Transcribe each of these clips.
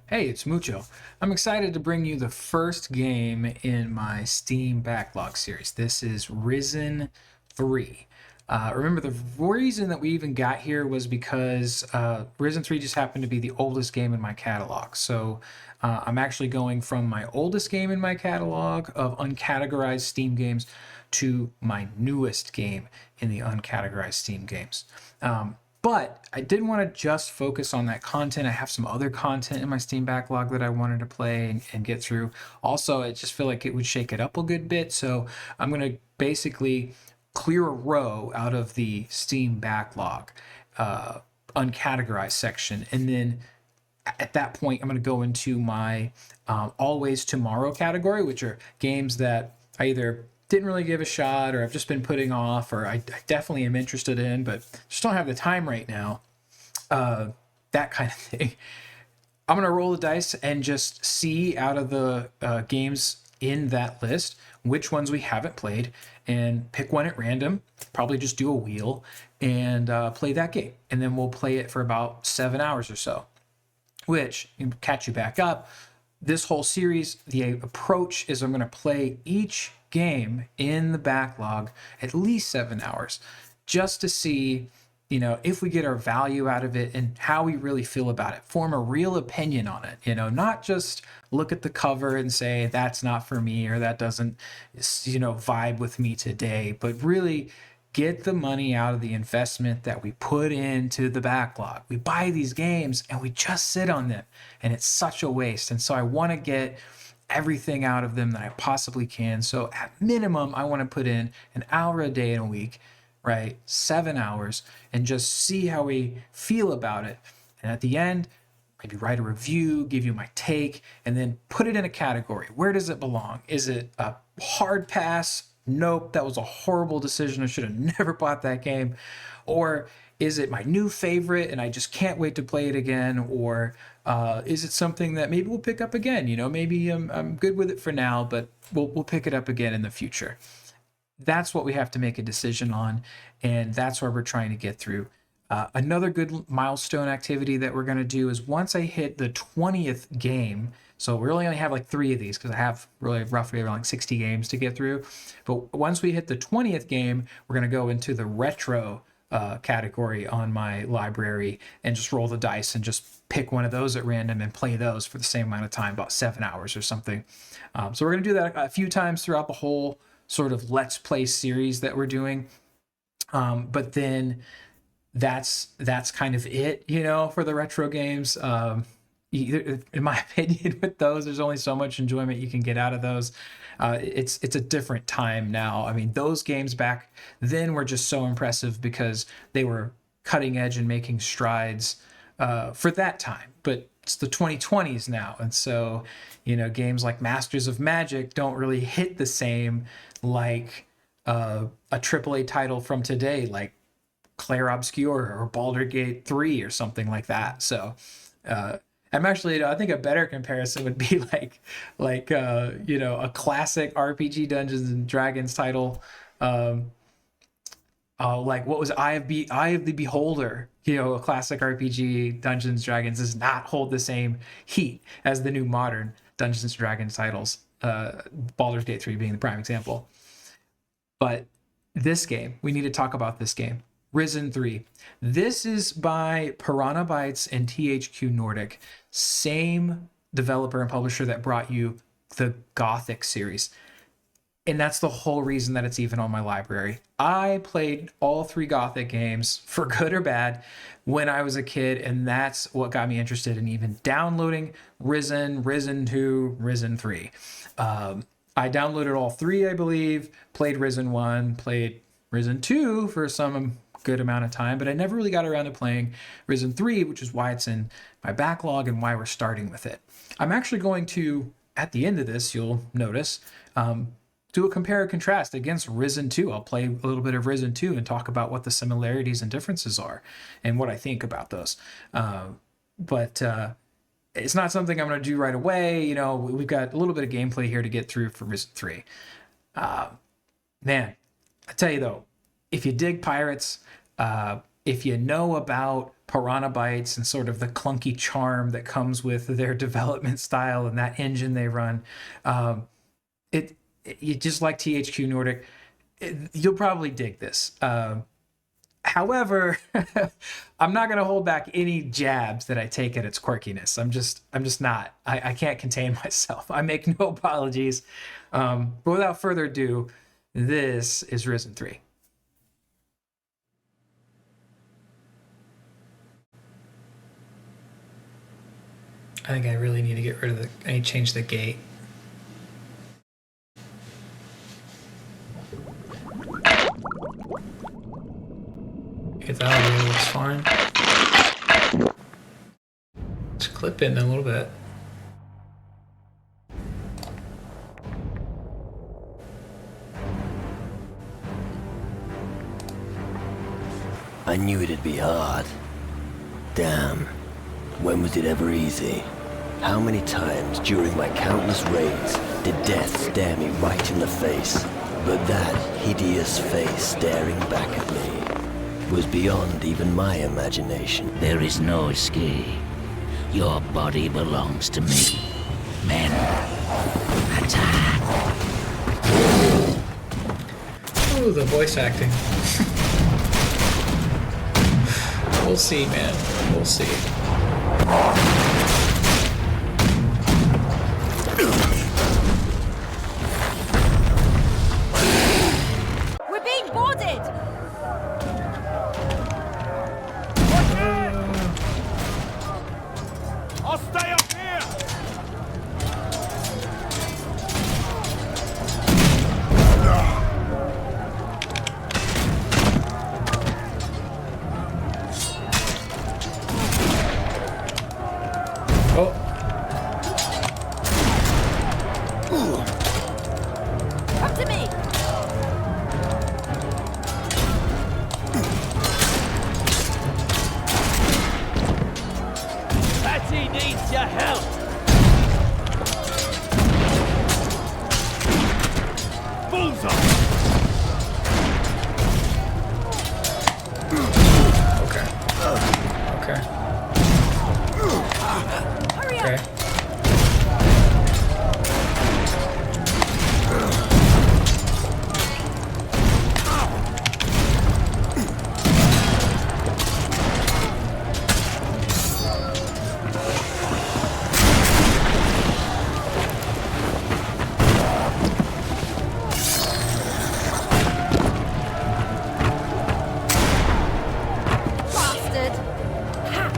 Hey, it's Mucho. I'm excited to bring you the first game in my Steam Backlog series. This is Risen 3. Remember, the reason that we even got here was because Risen 3 just happened to be the oldest game in my catalog. So I'm actually going from my oldest game in my catalog of uncategorized Steam games to my newest game in the uncategorized Steam games. But I didn't want to just focus on that content. I have some other content in my Steam backlog that I wanted to play and get through. Also, I just feel like it would shake it up a good bit. So I'm going to basically clear a row out of the Steam backlog, uncategorized section. And then at that point, I'm going to go into my Always Tomorrow category, which are games that I either didn't really give a shot or I've just been putting off or I definitely am interested in, but just don't have the time right now. That kind of thing. I'm going to roll the dice and just see out of the games in that list which ones we haven't played and pick one at random, probably just do a wheel and play that game. And then we'll play it for about 7 hours or so, which catch you back up. This whole series, the approach is I'm going to play each game in the backlog at least 7 hours just to see, if we get our value out of it and how we really feel about it, form a real opinion on it, not just look at the cover and say that's not for me or that doesn't, vibe with me today, but really get the money out of the investment that we put into the backlog. We buy these games and we just sit on them and it's such a waste. And so I want to get everything out of them that I possibly can. So at minimum, I want to put in an hour a day in a week, right? 7 hours and just see how we feel about it. And at the end, maybe write a review, give you my take, and then put it in a category. Where does it belong? Is it a hard pass? Nope, that was a horrible decision. I should have never bought that game. Or is it my new favorite and I just can't wait to play it again? Or is it something that maybe we'll pick up again? Maybe I'm good with it for now, but we'll pick it up again in the future. That's what we have to make a decision on, and that's where we're trying to get through. Another good milestone activity that we're going to do is once I hit the 20th game, so we really only have like 3 of these because I have really roughly around like 60 games to get through. But once we hit the 20th game, we're going to go into the retro category on my library and just roll the dice and just pick one of those at random and play those for the same amount of time, about 7 hours or something. So we're going to do that a few times throughout the whole sort of Let's Play series that we're doing. But then that's kind of it, for the retro games. In my opinion, with those, there's only so much enjoyment you can get out of those. It's a different time now. I mean, those games back then were just so impressive because they were cutting edge and making strides for that time. But it's the 2020s now, and so games like Masters of Magic don't really hit the same like a AAA title from today, like Clair Obscur or Baldur's Gate 3 or something like that. So I'm actually, I think a better comparison would be a classic RPG Dungeons and Dragons title, like what was Eye of the Beholder. A classic RPG Dungeons and Dragons does not hold the same heat as the new modern Dungeons and Dragons titles. Baldur's Gate 3 being the prime example. But this game, we need to talk about this game. Risen 3. This is by Pirahna Bytes and THQ Nordic, same developer and publisher that brought you the Gothic series. And that's the whole reason that it's even on my library. I played all 3 Gothic games, for good or bad, when I was a kid, and that's what got me interested in even downloading Risen, Risen 2, Risen 3. I downloaded all 3, I believe, played Risen 1, played Risen 2 for some good amount of time, but I never really got around to playing Risen 3, which is why it's in my backlog and why we're starting with it. I'm actually going to, at the end of this, you'll notice, do a compare and contrast against Risen 2. I'll play a little bit of Risen 2 and talk about what the similarities and differences are and what I think about those. But it's not something I'm going to do right away. We've got a little bit of gameplay here to get through for Risen 3. Man, I tell you though, if you dig pirates, if you know about Pirahna Bytes and sort of the clunky charm that comes with their development style and that engine they run. You just like THQ Nordic, you'll probably dig this. However, I'm not going to hold back any jabs that I take at its quirkiness. I'm just not. I can't contain myself. I make no apologies. But without further ado, this is Risen 3. I think I really need to get rid of I need to change the gate. Get that out of the way, looks fine. Let's clip in a little bit. I knew it'd be hard. Damn. When was it ever easy? How many times during my countless raids did death stare me right in the face? But that hideous face staring back at me was beyond even my imagination. There is no escape. Your body belongs to me. Men, attack. Ooh, the voice acting. We'll see, man. We'll see. We're being boarded! I'll stay up here! Oh. Come to me! Patty needs your help! Bullseye! Okay. Okay. Hurry up! Okay. Bastard! Ha!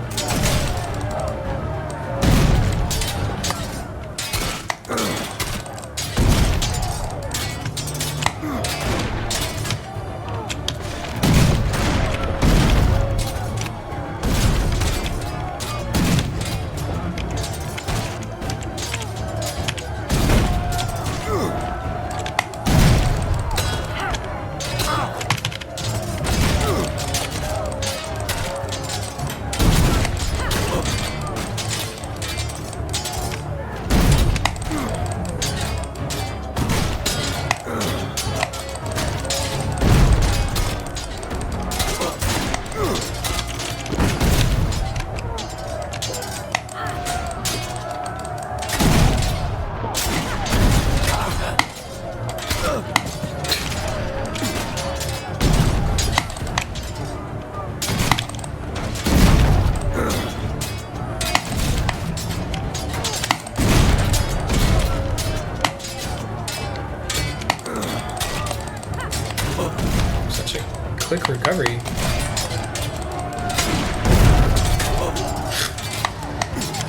Such a quick recovery.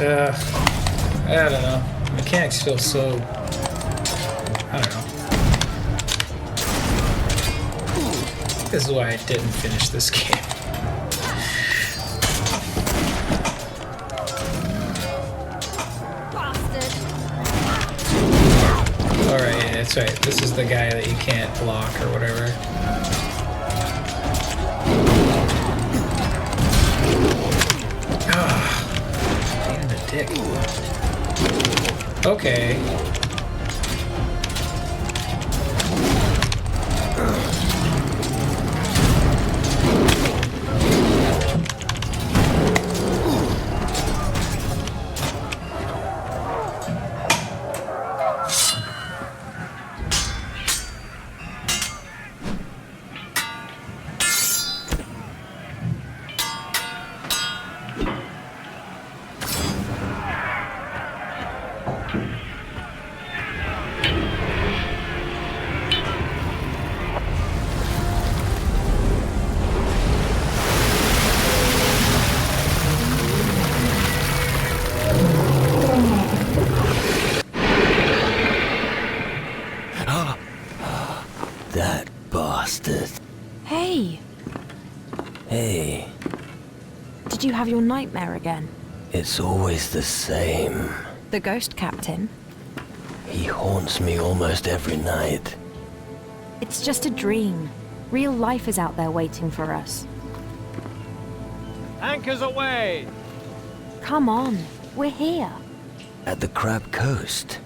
I don't know. Mechanics feel so... I don't know. This is why I didn't finish this game. Bastard! Alright, yeah, that's right. This is the guy that you can't block or whatever. Ah, pain in the dick. Okay. bastard. Hey, Hey, did you have your nightmare again? it's always the same. The ghost captain? He haunts me almost every night. It's just a dream. Real life is out there waiting for us. Anchors away! Come on, we're here. At the Crab Coast.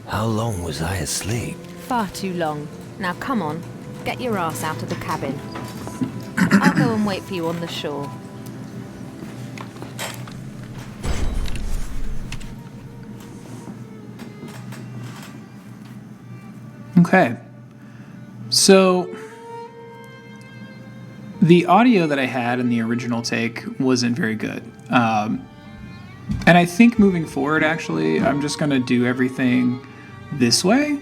How long was I asleep? Far too long. Now come on, get your ass out of the cabin. I'll go and wait for you on the shore. Okay. So the audio that I had in the original take wasn't very good. And I think moving forward, actually, I'm just going to do everything this way,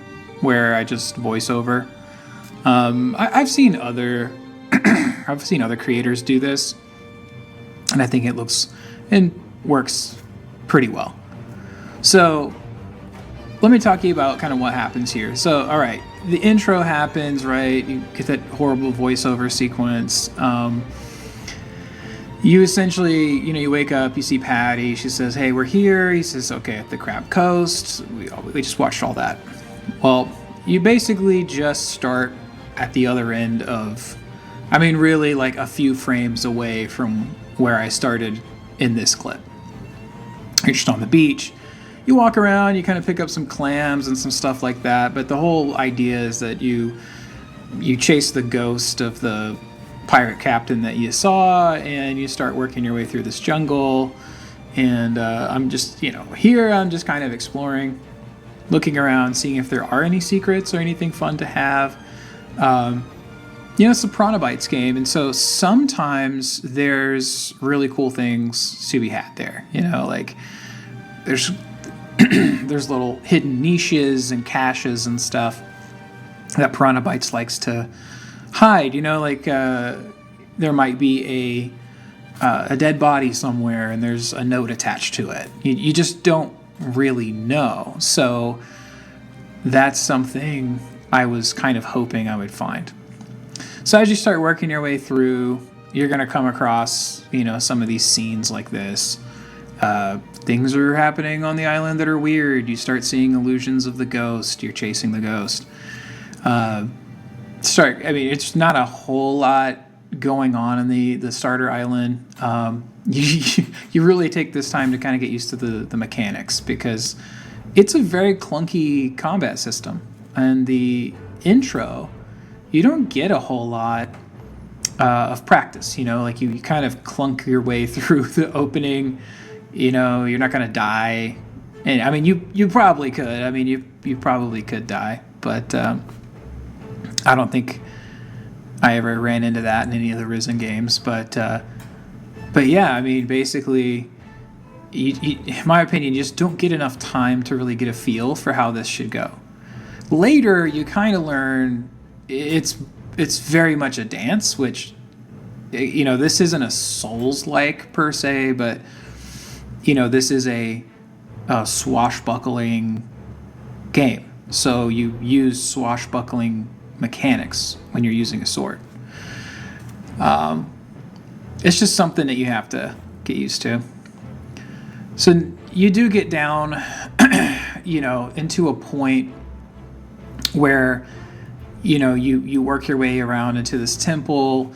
where I just voice over. I've seen other creators do this, and I think it looks and works pretty well. So let me talk to you about kind of what happens here. So, all right, the intro happens, right? You get that horrible voiceover sequence. You essentially, you wake up, you see Patty. She says, "Hey, we're here." He says, "Okay, at the Crab Coast." We just watched all that. Well, you basically just start at the other end of, really like a few frames away from where I started in this clip. You're just on the beach. You walk around, you kind of pick up some clams and some stuff like that, but the whole idea is that you chase the ghost of the pirate captain that you saw, and you start working your way through this jungle. And I'm just, here I'm just kind of exploring, looking around, seeing if there are any secrets or anything fun to have. It's a Pirahna Bytes game, and so sometimes there's really cool things to be had there. Like there's there's little hidden niches and caches and stuff that Pirahna Bytes likes to hide. There might be a dead body somewhere and there's a note attached to it. You just don't really know. So that's something I was kind of hoping I would find. So as you start working your way through, you're going to come across, some of these scenes like this. Things are happening on the island that are weird. You start seeing illusions of the ghost. You're chasing the ghost. It's not a whole lot going on in the starter island. You really take this time to kind of get used to the mechanics, because it's a very clunky combat system. And the intro, you don't get a whole lot of practice. You kind of clunk your way through the opening. You're not going to die. And you probably could. You probably could die, but I don't think I ever ran into that in any of the Risen games. But yeah, basically, in my opinion, you just don't get enough time to really get a feel for how this should go. Later, you kind of learn it's very much a dance, which, this isn't a Souls-like per se, but this is a swashbuckling game. So you use swashbuckling mechanics when you're using a sword. It's just something that you have to get used to. So you do get down, into a point where, you work your way around into this temple.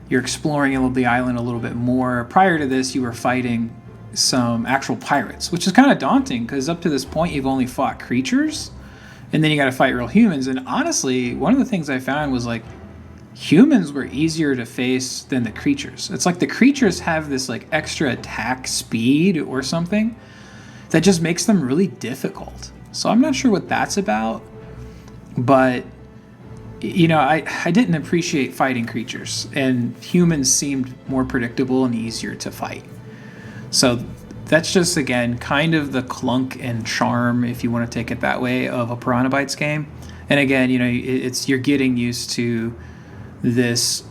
You're exploring the island a little bit more. Prior to this, you were fighting some actual pirates, which is kind of daunting, because up to this point you've only fought creatures, and then you got to fight real humans. And honestly, one of the things I found was humans were easier to face than the creatures. It's like the creatures have this extra attack speed or something that just makes them really difficult. So I'm not sure what that's about, but I didn't appreciate fighting creatures, and humans seemed more predictable and easier to fight. So that's just, again, kind of the clunk and charm, if you want to take it that way, of a Pirahna Bytes game. And again, you're getting used to this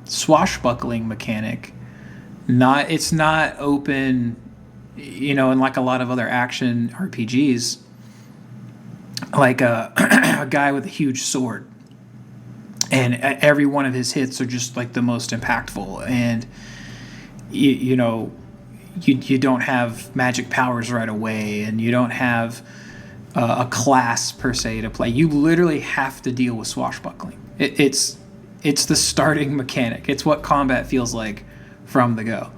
swashbuckling mechanic. It's not open, in like a lot of other action RPGs, like a guy with a huge sword. and every one of his hits are just like the most impactful. And you know, you don't have magic powers right away, and you don't have a class per se to play. You literally have to deal with swashbuckling. It's the starting mechanic. It's what combat feels like from the go.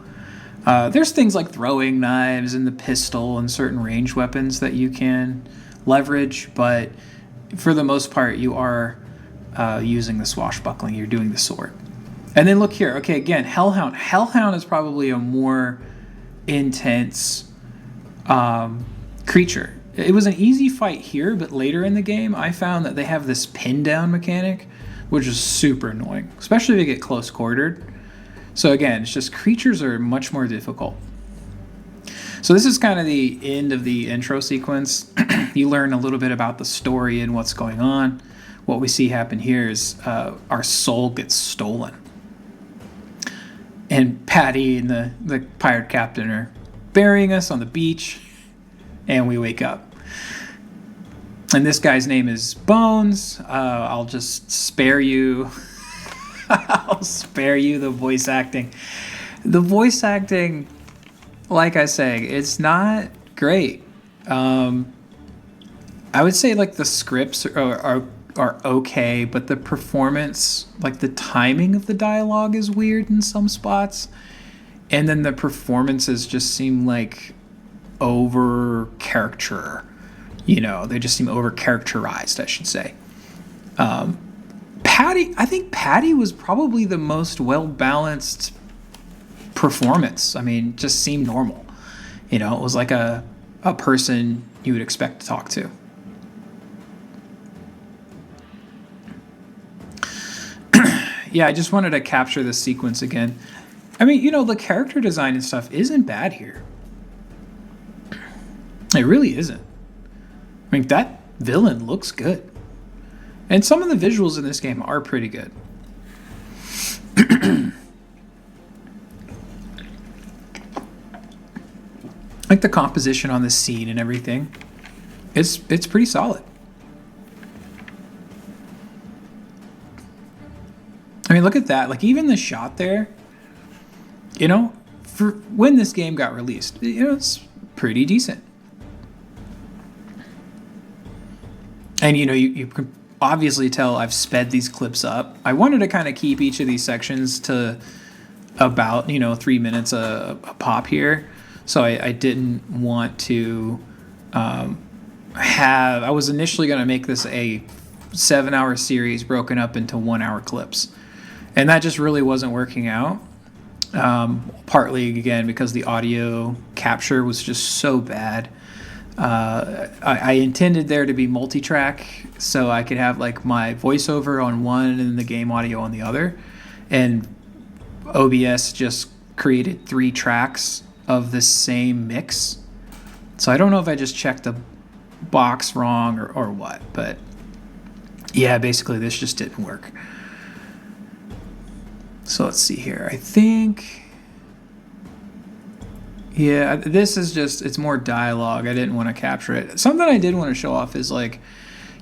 There's things like throwing knives and the pistol and certain ranged weapons that you can leverage, but for the most part, you are using the swashbuckling. You're doing the sword. And then look here. Okay, again, Hellhound. Hellhound is probably a more intense creature. It was an easy fight here, but later in the game, I found that they have this pin down mechanic, which is super annoying, especially if you get close quartered. So again, it's just creatures are much more difficult. So this is kind of the end of the intro sequence. You learn a little bit about the story and what's going on. What we see happen here is our soul gets stolen. And Patty and the pirate captain are burying us on the beach, and we wake up. And this guy's name is Bones. I'll just spare you. I'll spare you the voice acting. The voice acting, like I say, it's not great. I would say like the scripts are okay, but the performance, like the timing of the dialogue is weird in some spots. And then the performances just seem like over character. You know, they just seem over characterized, I should say. I think Patty was probably the most well balanced performance. I mean, just seemed normal. You know, it was like a person you would expect to talk to. Yeah, I just wanted to capture this sequence again. I mean, you know, the character design and stuff isn't bad here. It really isn't. I mean, that villain looks good. And some of the visuals in this game are pretty good. Like the composition on the scene and everything. It's pretty solid. I mean, look at that. Like, even the shot there, you know, for when this game got released, you know, it's pretty decent. And, you know, you can obviously tell I've sped these clips up. I wanted to kind of keep each of these sections to about, 3 minutes a pop here. So I didn't want to I was initially going to make this a 7-hour series broken up into 1-hour clips. And that just really wasn't working out. Partly, again, because the audio capture was just so bad. I intended there to be multi-track so I could have like my voiceover on one and the game audio on the other. And OBS just created 3 tracks of the same mix. So I don't know if I just checked the box wrong or what, but yeah, basically this just didn't work. So let's see here. I think, yeah, this is just, it's more dialogue. I didn't want to capture it. Something I did want to show off is like,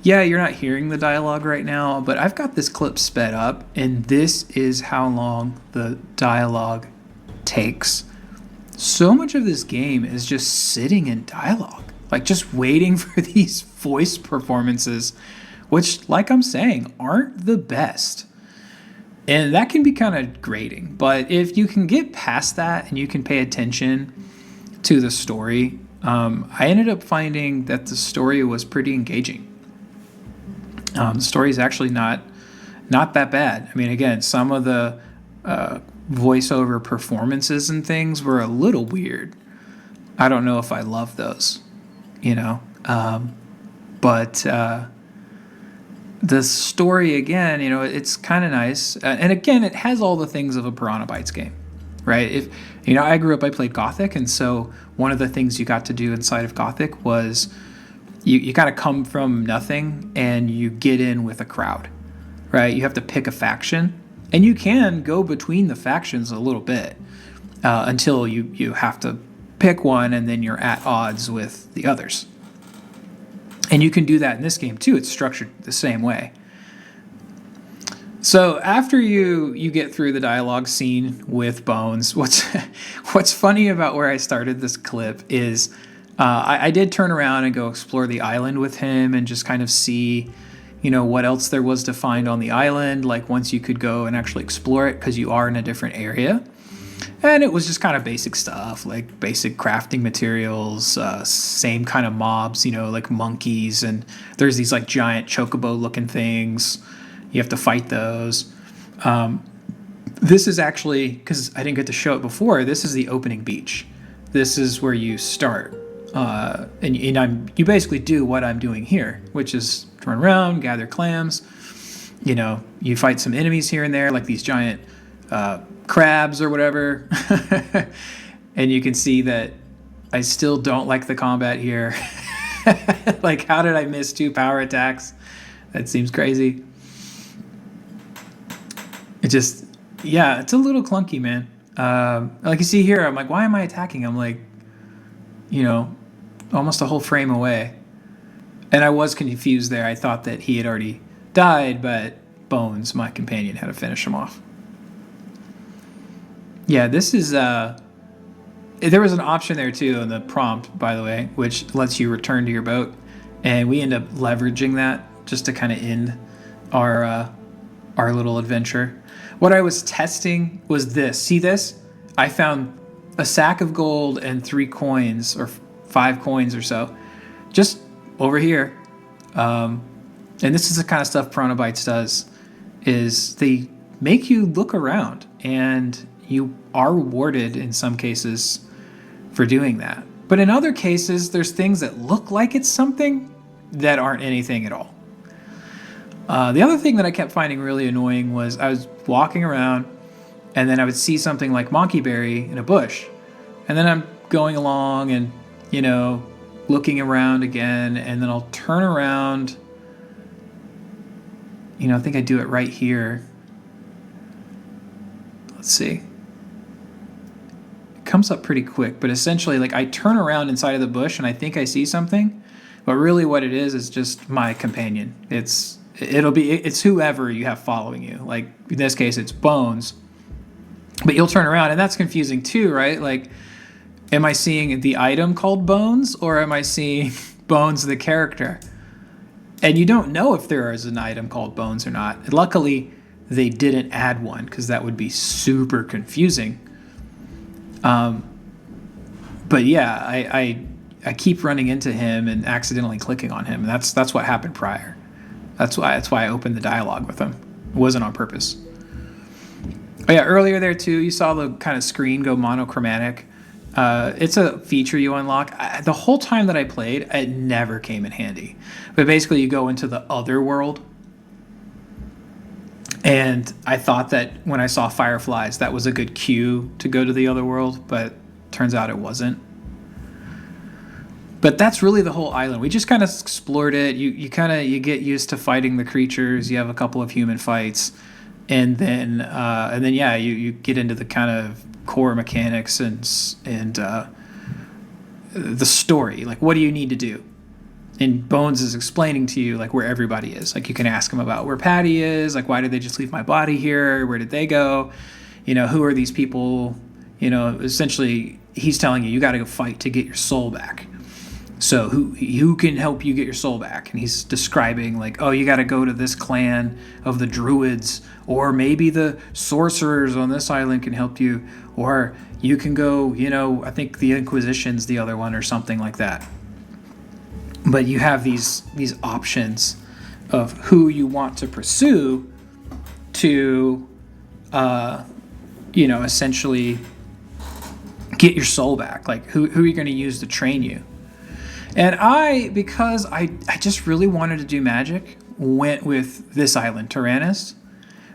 yeah, you're not hearing the dialogue right now, but I've got this clip sped up, and this is how long the dialogue takes. So much of this game is just sitting in dialogue, like just waiting for these voice performances, which, like I'm saying, aren't the best. And that can be kind of grating. But if you can get past that and you can pay attention to the story, I ended up finding that the story was pretty engaging. The story is actually not that bad. I mean, again, some of the voiceover performances and things were a little weird. I don't know if I love those, but the story, again, it's kind of nice. And again, it has all the things of a Pirahna Bytes game, right? If I grew up, I played Gothic, and so one of the things you got to do inside of Gothic was you kind of come from nothing and you get in with a crowd, right? You have to pick a faction, and you can go between the factions a little bit until you have to pick one, and then you're at odds with the others. And you can do that in this game too. It's structured the same way. So after you get through the dialogue scene with Bones, what's funny about where I started this clip is I did turn around and go explore the island with him and just kind of see, what else there was to find on the island. Like once you could go and actually explore it because you are in a different area. And it was just kind of basic stuff, like basic crafting materials, same kind of mobs, like monkeys. And there's these like giant chocobo looking things. You have to fight those. This is actually, because I didn't get to show it before, this is the opening beach. This is where you start. And you basically do what I'm doing here, which is run around, gather clams. You fight some enemies here and there, like these giant crabs or whatever. And you can see that I still don't like the combat here. Like, how did I miss 2 power attacks? That seems crazy. It's a little clunky, man. Like you see here, I'm like, why am I attacking? I'm like, almost a whole frame away. And I was confused there. I thought that he had already died, but Bones, my companion, had to finish him off. Yeah, this is... there was an option there, too, in the prompt, by the way, which lets you return to your boat. And we end up leveraging that just to kind of end our little adventure. What I was testing was this. See this? I found a sack of gold and 3 coins, or 5 coins or so, just over here. And this is the kind of stuff Pirahna Bytes does, is they make you look around, and you are rewarded in some cases for doing that. But in other cases, there's things that look like it's something that aren't anything at all. The other thing that I kept finding really annoying was I was walking around and then I would see something like monkey berry in a bush. And then I'm going along and, looking around again, and then I'll turn around. I think I do it right here. Let's see. It comes up pretty quick, but essentially, like, I turn around inside of the bush and I think I see something, but really what it is just my companion. It's whoever you have following you. Like, in this case, it's Bones. But you'll turn around, and that's confusing too, right? Like, am I seeing the item called Bones, or am I seeing Bones the character? And you don't know if there is an item called Bones or not. And luckily, they didn't add one, because that would be super confusing. But yeah, I keep running into him and accidentally clicking on him, and that's what happened prior. That's why I opened the dialogue with him. It wasn't on purpose. Oh yeah, earlier there too, you saw the kind of screen go monochromatic. It's a feature you unlock. The whole time that I played, it never came in handy. But basically, you go into the other world. And I thought that when I saw fireflies, that was a good cue to go to the other world, but turns out it wasn't. But that's really the whole island. We just kind of explored it. You get used to fighting the creatures. You have a couple of human fights, and then you get into the kind of core mechanics and the story. Like, what do you need to do? And Bones is explaining to you, like, where everybody is. Like, you can ask him about where Patty is. Like, why did they just leave my body here? Where did they go? Who are these people? Essentially, he's telling you got to go fight to get your soul back. So who can help you get your soul back? And he's describing, like, oh, you got to go to this clan of the druids, or maybe the sorcerers on this island can help you, or you can go, I think the Inquisition's the other one or something like that. But you have these options of who you want to pursue to, essentially get your soul back. Like, who are you going to use to train you? And because I just really wanted to do magic, went with this island, Tyrannus,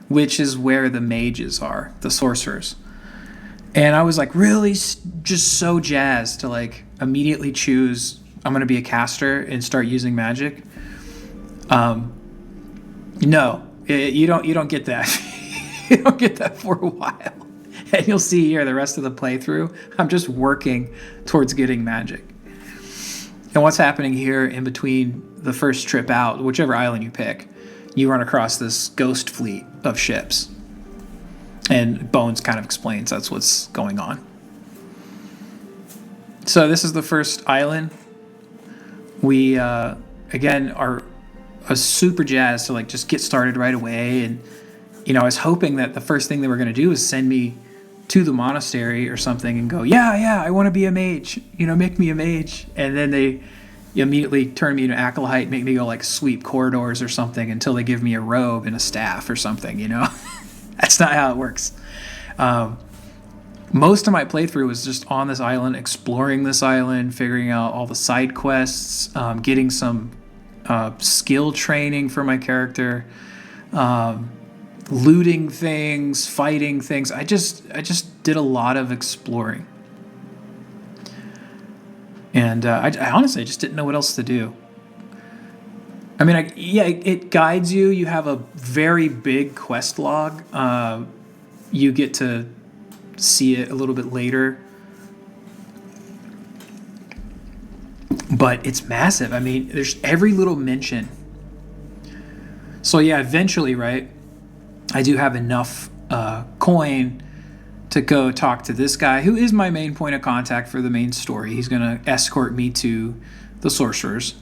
which is where the mages are, the sorcerers. And I was like really just so jazzed to like immediately choose I'm going to be a caster and start using magic. No, you don't get that. You don't get that for a while. And you'll see here the rest of the playthrough, I'm just working towards getting magic. And what's happening here in between the first trip out, whichever island you pick, you run across this ghost fleet of ships. And Bones kind of explains that's what's going on. So this is the first island. We, again, are super jazzed to like just get started right away. And, you know, I was hoping that the first thing they were going to do is send me to the monastery or something and go, yeah, I want to be a mage. You know, make me a mage. And then they immediately turn me into acolyte, make me go like sweep corridors or something until they give me a robe and a staff or something, you know? That's not how it works. Most of my playthrough was just on this island, exploring this island, figuring out all the side quests, getting some skill training for my character, looting things, fighting things. I just did a lot of exploring. And I honestly just didn't know what else to do. I mean, it guides you. You have a very big quest log. You get to see it a little bit later. But it's massive. I mean, there's every little mention. So yeah, eventually, right, I do have enough coin to go talk to this guy, who is my main point of contact for the main story. He's going to escort me to the sorcerers,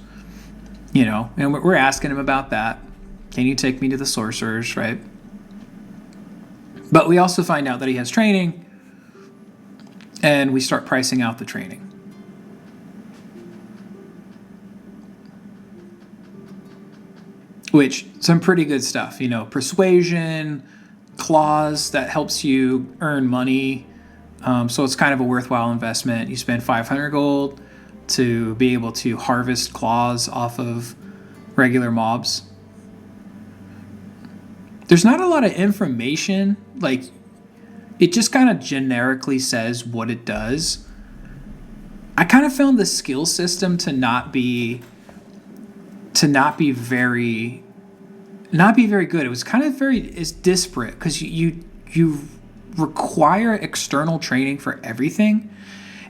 you know, and we're asking him about that. Can you take me to the sorcerers, right? But we also find out that he has training, and we start pricing out the training. Which, some pretty good stuff, you know, persuasion, clause that helps you earn money. So it's kind of a worthwhile investment. You spend 500 gold to be able to harvest claws off of regular mobs. There's not a lot of information. Like, it just kind of generically says what it does. I kind of found the skill system to not be very good. It was kind of it's disparate because you require external training for everything,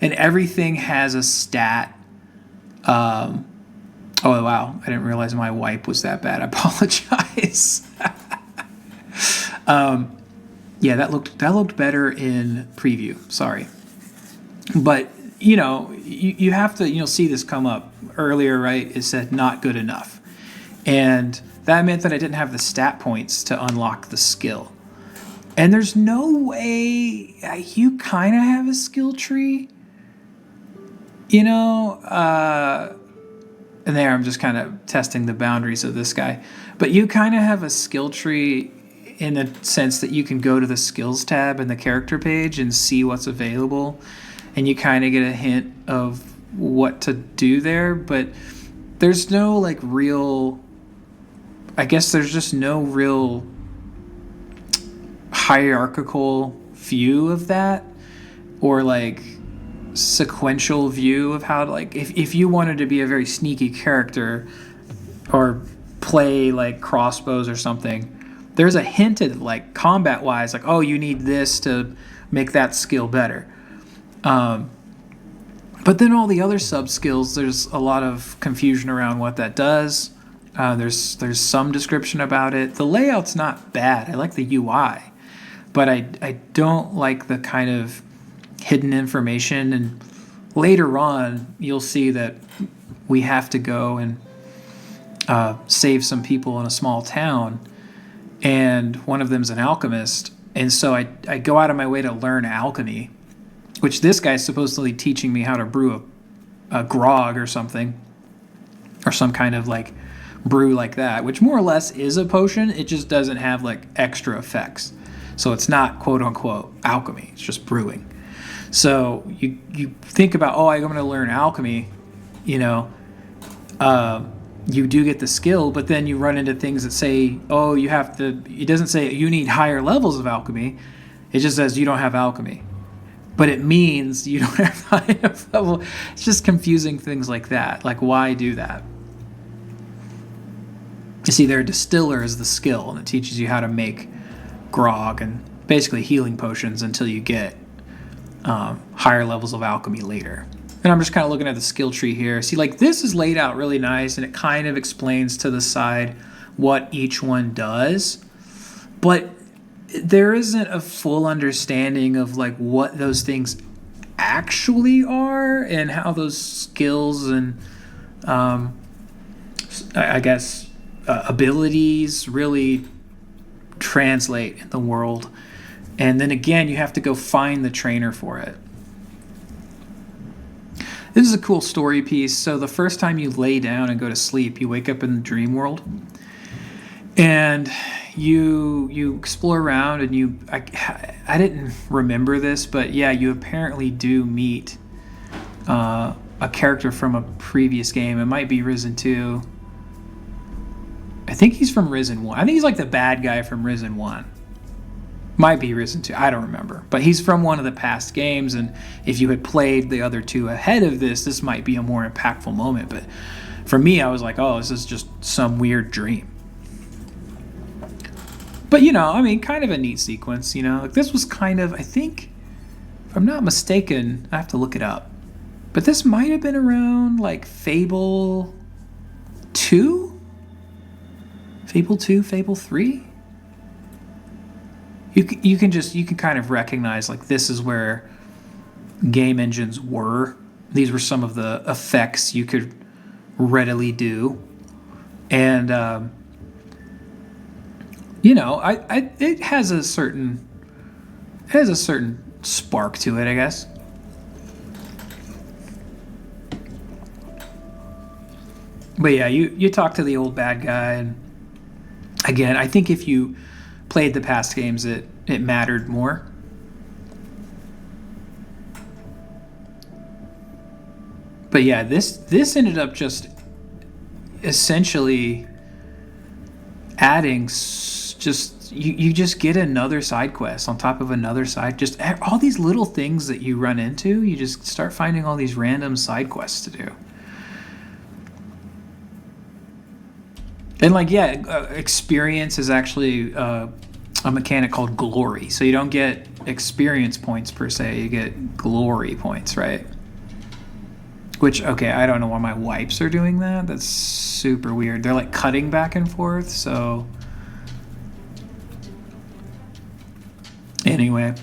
and everything has a stat. Oh wow, I didn't realize my wipe was that bad. I apologize. Yeah, that looked better in preview. Sorry, but you know, you have to see this come up earlier, right? It said not good enough, and that meant that I didn't have the stat points to unlock the skill. And there's no way you kind of have a skill tree, you know. And there, I'm just kind of testing the boundaries of this guy, but you kind of have a skill tree in the sense that you can go to the skills tab in the character page and see what's available, and you kind of get a hint of what to do there, but there's no like real, I guess there's just no real hierarchical view of that, or like sequential view of how to, like, if you wanted to be a very sneaky character or play like crossbows or something, there's a hint at like combat wise, like, oh, you need this to make that skill better. But then all the other sub skills, there's a lot of confusion around what that does. There's some description about it. The layout's not bad. I like the UI, but I don't like the kind of hidden information. And later on, you'll see that we have to go and save some people in a small town, and one of them's an alchemist. And so I go out of my way to learn alchemy, which this guy's supposedly teaching me how to brew a grog or something, or some kind of like brew like that, which more or less is a potion. It just doesn't have like extra effects. So it's not quote unquote alchemy. It's just brewing. So you think about, oh, I'm going to learn alchemy, you know, you do get the skill, but then you run into things that say, oh, you have to, it doesn't say you need higher levels of alchemy. It just says you don't have alchemy. But it means you don't have high enough level. It's just confusing things like that. Like, why do that? You see, their distiller is the skill, and it teaches you how to make grog and basically healing potions until you get higher levels of alchemy later. And I'm just kind of looking at the skill tree here. See, like, this is laid out really nice, and it kind of explains to the side what each one does, but there isn't a full understanding of like what those things actually are and how those skills and I guess abilities really translate in the world. And then again, you have to go find the trainer for it. This is a cool story piece. So the first time you lay down and go to sleep, you wake up in the dream world, and you explore around, and I didn't remember this, but yeah, you apparently do meet a character from a previous game. It might be Risen 2. I think he's from Risen 1. I think he's like the bad guy from Risen 1. Might be Risen 2. I don't remember. But he's from one of the past games, and if you had played the other two ahead of this might be a more impactful moment. But for me, I was like, oh, this is just some weird dream. But, I mean, kind of a neat sequence, Like this was kind of, I think, if I'm not mistaken, I have to look it up. But this might have been around, like, Fable 2? Fable 2, Fable 3? You can kind of recognize, like, this is where game engines were. These were some of the effects you could readily do. And, it has a certain spark to it, I guess. But yeah, you talk to the old bad guy, and again, I think if you played the past games, it mattered more. But yeah, this ended up just essentially adding you just get another side quest on top of another side. Just all these little things that you run into, you just start finding all these random side quests to do. And like, yeah, experience is actually a mechanic called glory. So you don't get experience points per se, you get glory points, right? Which, okay, I don't know why my wipes are doing that. That's super weird. They're like cutting back and forth, so... Anyway.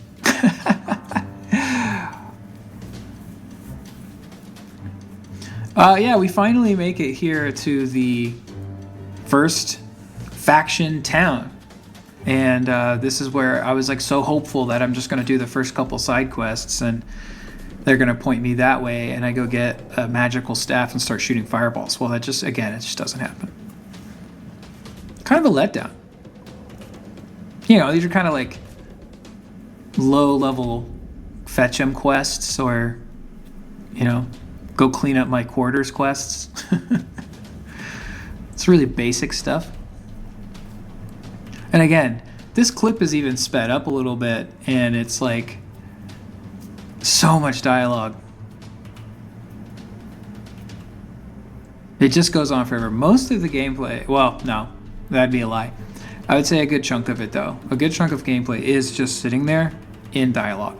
Yeah, we finally make it here to the first faction town. And this is where I was like so hopeful that I'm just going to do the first couple side quests and they're going to point me that way, and I go get a magical staff and start shooting fireballs. Well, it just doesn't happen. Kind of a letdown. These are kind of like low-level fetch 'em quests, or, go clean up my quarters quests. It's really basic stuff. And again, this clip is even sped up a little bit, and it's like so much dialogue. It just goes on forever. Most of the gameplay, well, no, that'd be a lie. I would say a good chunk of it, though. A good chunk of gameplay is just sitting there in dialogue.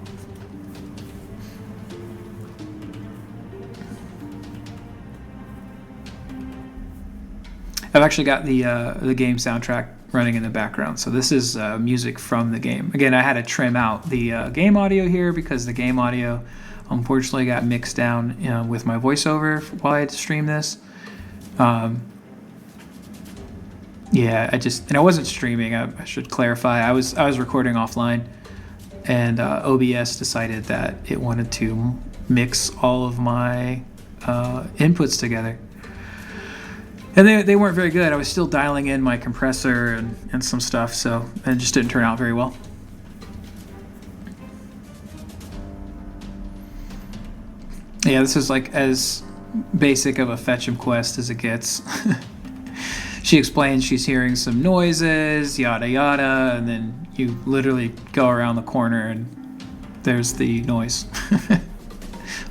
I've actually got the game soundtrack running in the background. So this is music from the game. Again, I had to trim out the game audio here because the game audio unfortunately got mixed down with my voiceover while I had to stream this. Yeah, and I wasn't streaming. I should clarify. I was recording offline, and OBS decided that it wanted to mix all of my inputs together. And they weren't very good. I was still dialing in my compressor and some stuff, so it just didn't turn out very well. Yeah, this is like as basic of a fetch 'em quest as it gets. She explains she's hearing some noises, yada yada, and then you literally go around the corner and there's the noise.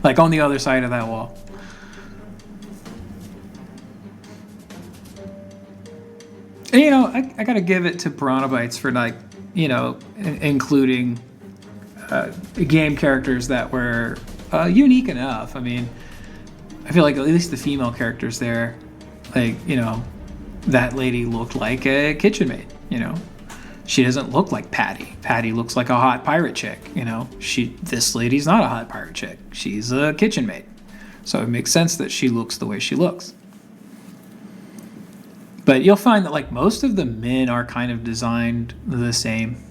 Like on the other side of that wall. And, I gotta give it to Pirahna Bytes for including game characters that were unique enough. I mean, I feel like at least the female characters there, that lady looked like a kitchen maid, you know. She doesn't look like Patty. Patty looks like a hot pirate chick, you know. This lady's not a hot pirate chick. She's a kitchen maid. So it makes sense that she looks the way she looks. But you'll find that like most of the men are kind of designed the same.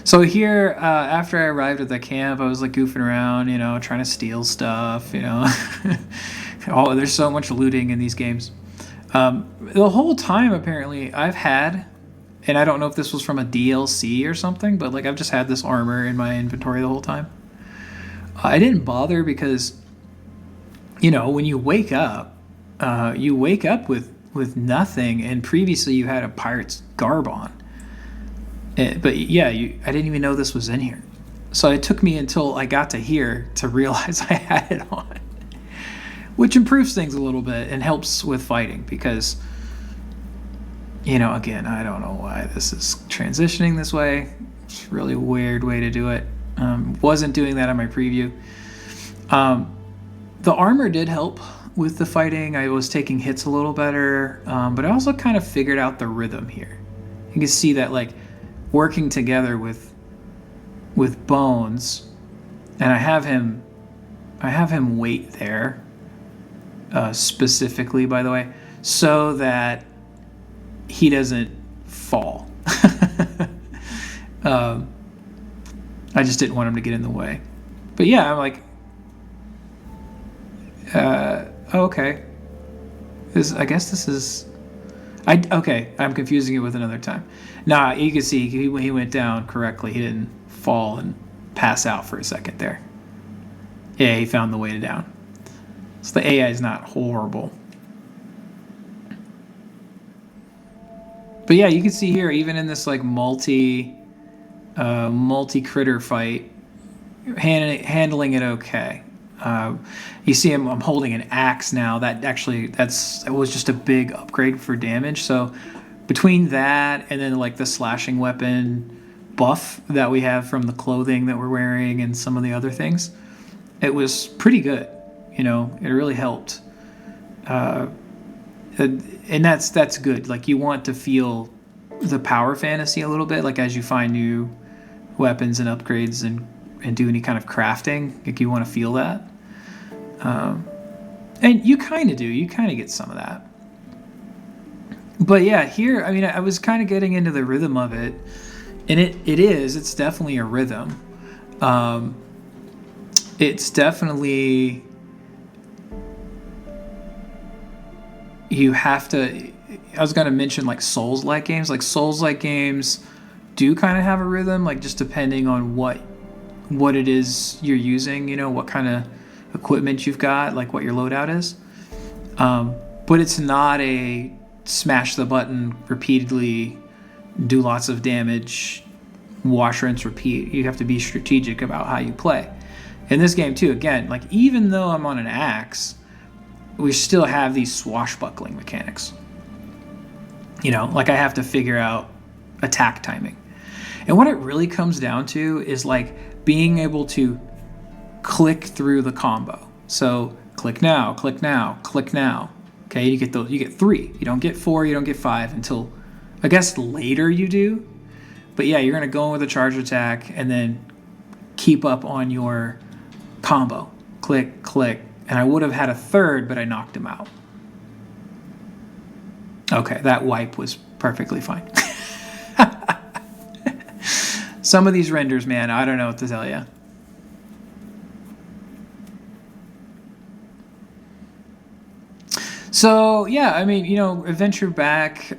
So here, after I arrived at the camp, I was like goofing around, you know, trying to steal stuff, you know. Oh, there's so much looting in these games. The whole time, apparently, I've had, and I don't know if this was from a DLC or something, but like I've just had this armor in my inventory the whole time. I didn't bother because, you know, when you wake up with nothing, and previously you had a pirate's garb on. But yeah, I didn't even know this was in here. So it took me until I got to here to realize I had it on. Which improves things a little bit and helps with fighting because, you know, again, I don't know why this is transitioning this way. It's a really weird way to do it. Wasn't doing that on my preview. The armor did help with the fighting. I was taking hits a little better, but I also kind of figured out the rhythm here. You can see that like working together with Bones, and I have him wait there. Specifically, by the way, so that he doesn't fall. I just didn't want him to get in the way. But yeah, I'm like, okay. I guess this is... Okay, I'm confusing it with another time. Nah, you can see he went down correctly. He didn't fall and pass out for a second there. Yeah, he found the way down. So the AI is not horrible. But yeah, you can see here, even in this like multi-critter fight, handling it okay. You see I'm holding an axe now. It was just a big upgrade for damage. So between that and then like the slashing weapon buff that we have from the clothing that we're wearing and some of the other things, it was pretty good. You know, it really helped. And that's good. Like you want to feel the power fantasy a little bit, like as you find new weapons and upgrades and do any kind of crafting, like you want to feel that. And you kind of do. You kind of get some of that. But yeah, here, I mean, I was kind of getting into the rhythm of it, and it's definitely a rhythm. It's definitely, you have to, I was going to mention like Souls-like games. Like Souls-like games do kind of have a rhythm, like just depending on what it is you're using, you know, what kind of equipment you've got, like what your loadout is. But it's not a smash the button repeatedly, do lots of damage, wash, rinse, repeat. You have to be strategic about how you play. In this game too, again, like even though I'm on an axe, we still have these swashbuckling mechanics. You know, like I have to figure out attack timing. And what it really comes down to is like being able to click through the combo. So click now, click now, click now. Okay, you get 3. You don't get 4, you don't get 5 until I guess later you do. But yeah, you're gonna go in with a charge attack and then keep up on your combo. Click, click. And I would have had a third, but I knocked him out. Okay, that wipe was perfectly fine. Some of these renders, man, I don't know what to tell you. So, yeah, I mean, you know, adventure back,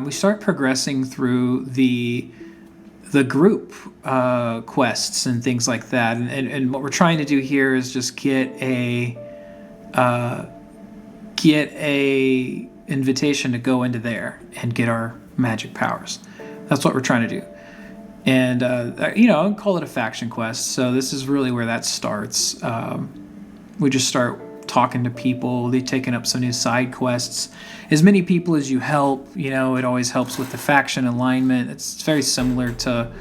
we start progressing through the group quests and things like that. And what we're trying to do here is just get a invitation to go into there and get our magic powers. That's what we're trying to do. And, you know, I'll call it a faction quest. So this is really where that starts. We just start talking to people. They've taken up some new side quests. As many people as you help, you know, it always helps with the faction alignment. It's very similar to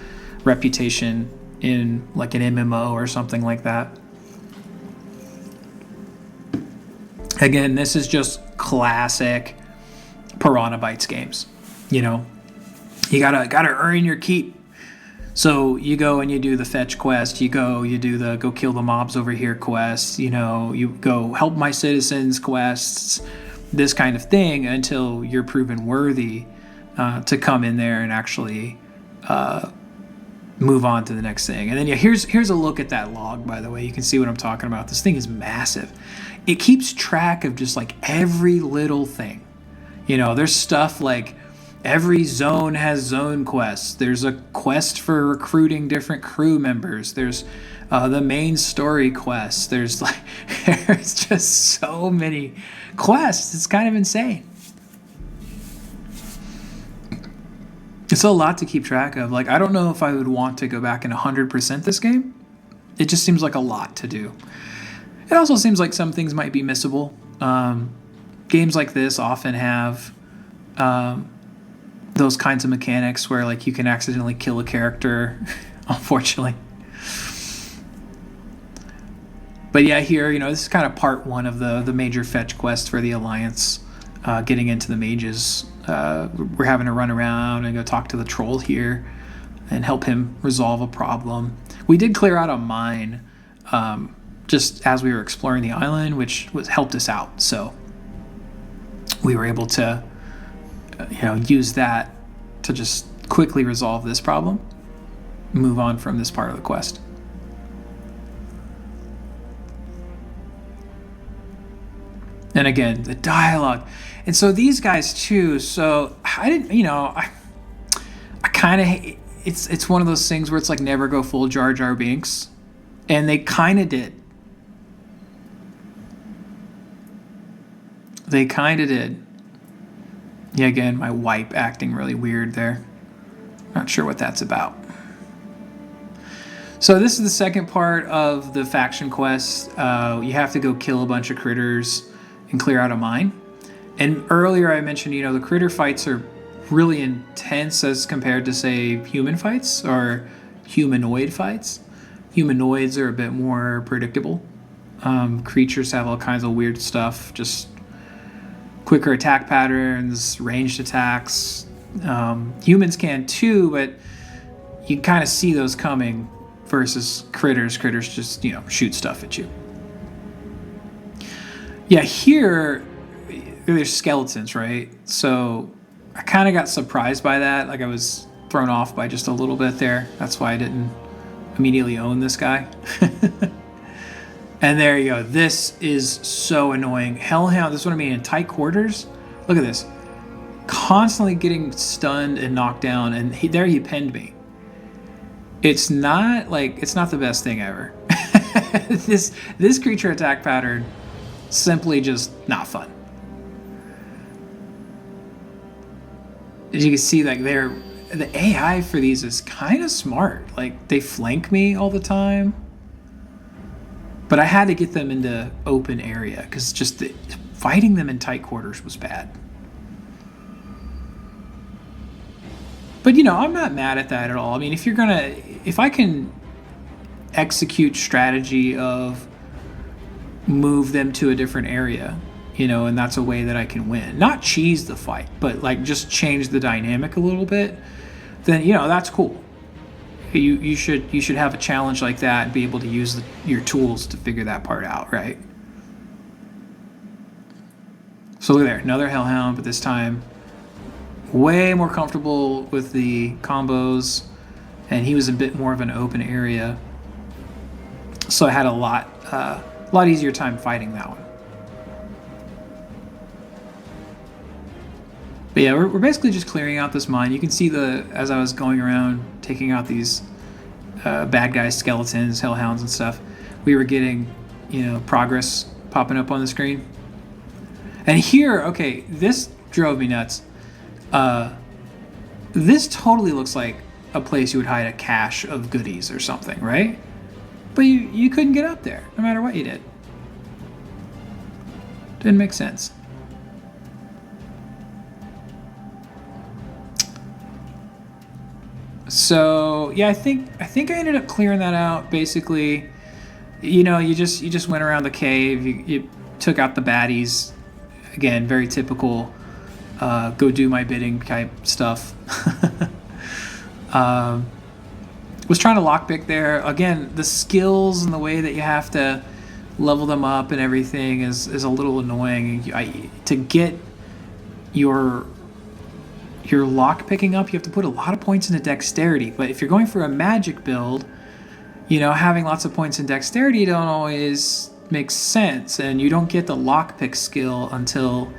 Reputation in like an MMO or something like that. Again, this is just classic Pirahna Bytes games. You know, you gotta earn your keep. So you go and you do the fetch quest. You do the go kill the mobs over here quest. You know, you go help my citizens quests. This kind of thing until you're proven worthy to come in there and actually move on to the next thing. And then here's a look at that log, by the way. You can see what I'm talking about. This thing is massive. It keeps track of just like every little thing. You know, there's stuff like every zone has zone quests. There's a quest for recruiting different crew members. There's the main story quests. There's just so many quests. It's kind of insane. It's a lot to keep track of. Like, I don't know if I would want to go back and 100% this game. It just seems like a lot to do. It also seems like some things might be missable. Games like this often have those kinds of mechanics where, like, you can accidentally kill a character, unfortunately. But yeah, here, you know, this is kind of part one of the major fetch quest for the Alliance, getting into the mages. We're having to run around and go talk to the troll here and help him resolve a problem. We did clear out a mine just as we were exploring the island, which helped us out. So we were able to use that to just quickly resolve this problem, move on from this part of the quest. And again, the dialogue. And so these guys too, so I didn't, I kind of, it's one of those things where it's like never go full Jar Jar Binks. And they kind of did. They kind of did. Yeah, again, my wipe acting really weird there. Not sure what that's about. So this is the second part of the faction quest. You have to go kill a bunch of critters and clear out a mine. And earlier I mentioned, the critter fights are really intense as compared to, say, human fights or humanoid fights. Humanoids are a bit more predictable. Creatures have all kinds of weird stuff, just quicker attack patterns, ranged attacks. Humans can too, but you kind of see those coming versus critters. Critters just, shoot stuff at you. Yeah, here there's skeletons, right? So I kind of got surprised by that. Like, I was thrown off by just a little bit there. That's why I didn't immediately own this guy. And there you go. This is so annoying. Hellhound, this is what I mean, in tight quarters. Look at this. Constantly getting stunned and knocked down, and he pinned me. It's not the best thing ever. This creature attack pattern, simply just not fun. As you can see, like, the AI for these is kind of smart. Like, they flank me all the time. But I had to get them into open area because just fighting them in tight quarters was bad. But, I'm not mad at that at all. I mean, if I can execute strategy of move them to a different area, and that's a way that I can win. Not cheese the fight, but like just change the dynamic a little bit, then, that's cool. You should have a challenge like that and be able to use your tools to figure that part out, right? So look there, another Hellhound, but this time way more comfortable with the combos, and he was a bit more of an open area. So I had a lot easier time fighting that one. But yeah, we're basically just clearing out this mine. You can see as I was going around taking out these bad guys, skeletons, hellhounds and stuff, we were getting, progress popping up on the screen. And here, okay, this drove me nuts. This totally looks like a place you would hide a cache of goodies or something, right? But you couldn't get up there, no matter what you did. Didn't make sense. So yeah, I think I ended up clearing that out. Basically, you just went around the cave. You took out the baddies. Again, very typical go do my bidding type stuff. Was trying to lockpick there. Again, the skills and the way that you have to level them up and everything is a little annoying. To get your lock picking up, you have to put a lot of points into dexterity. But if you're going for a magic build, having lots of points in dexterity don't always make sense, and you don't get the lockpick skill until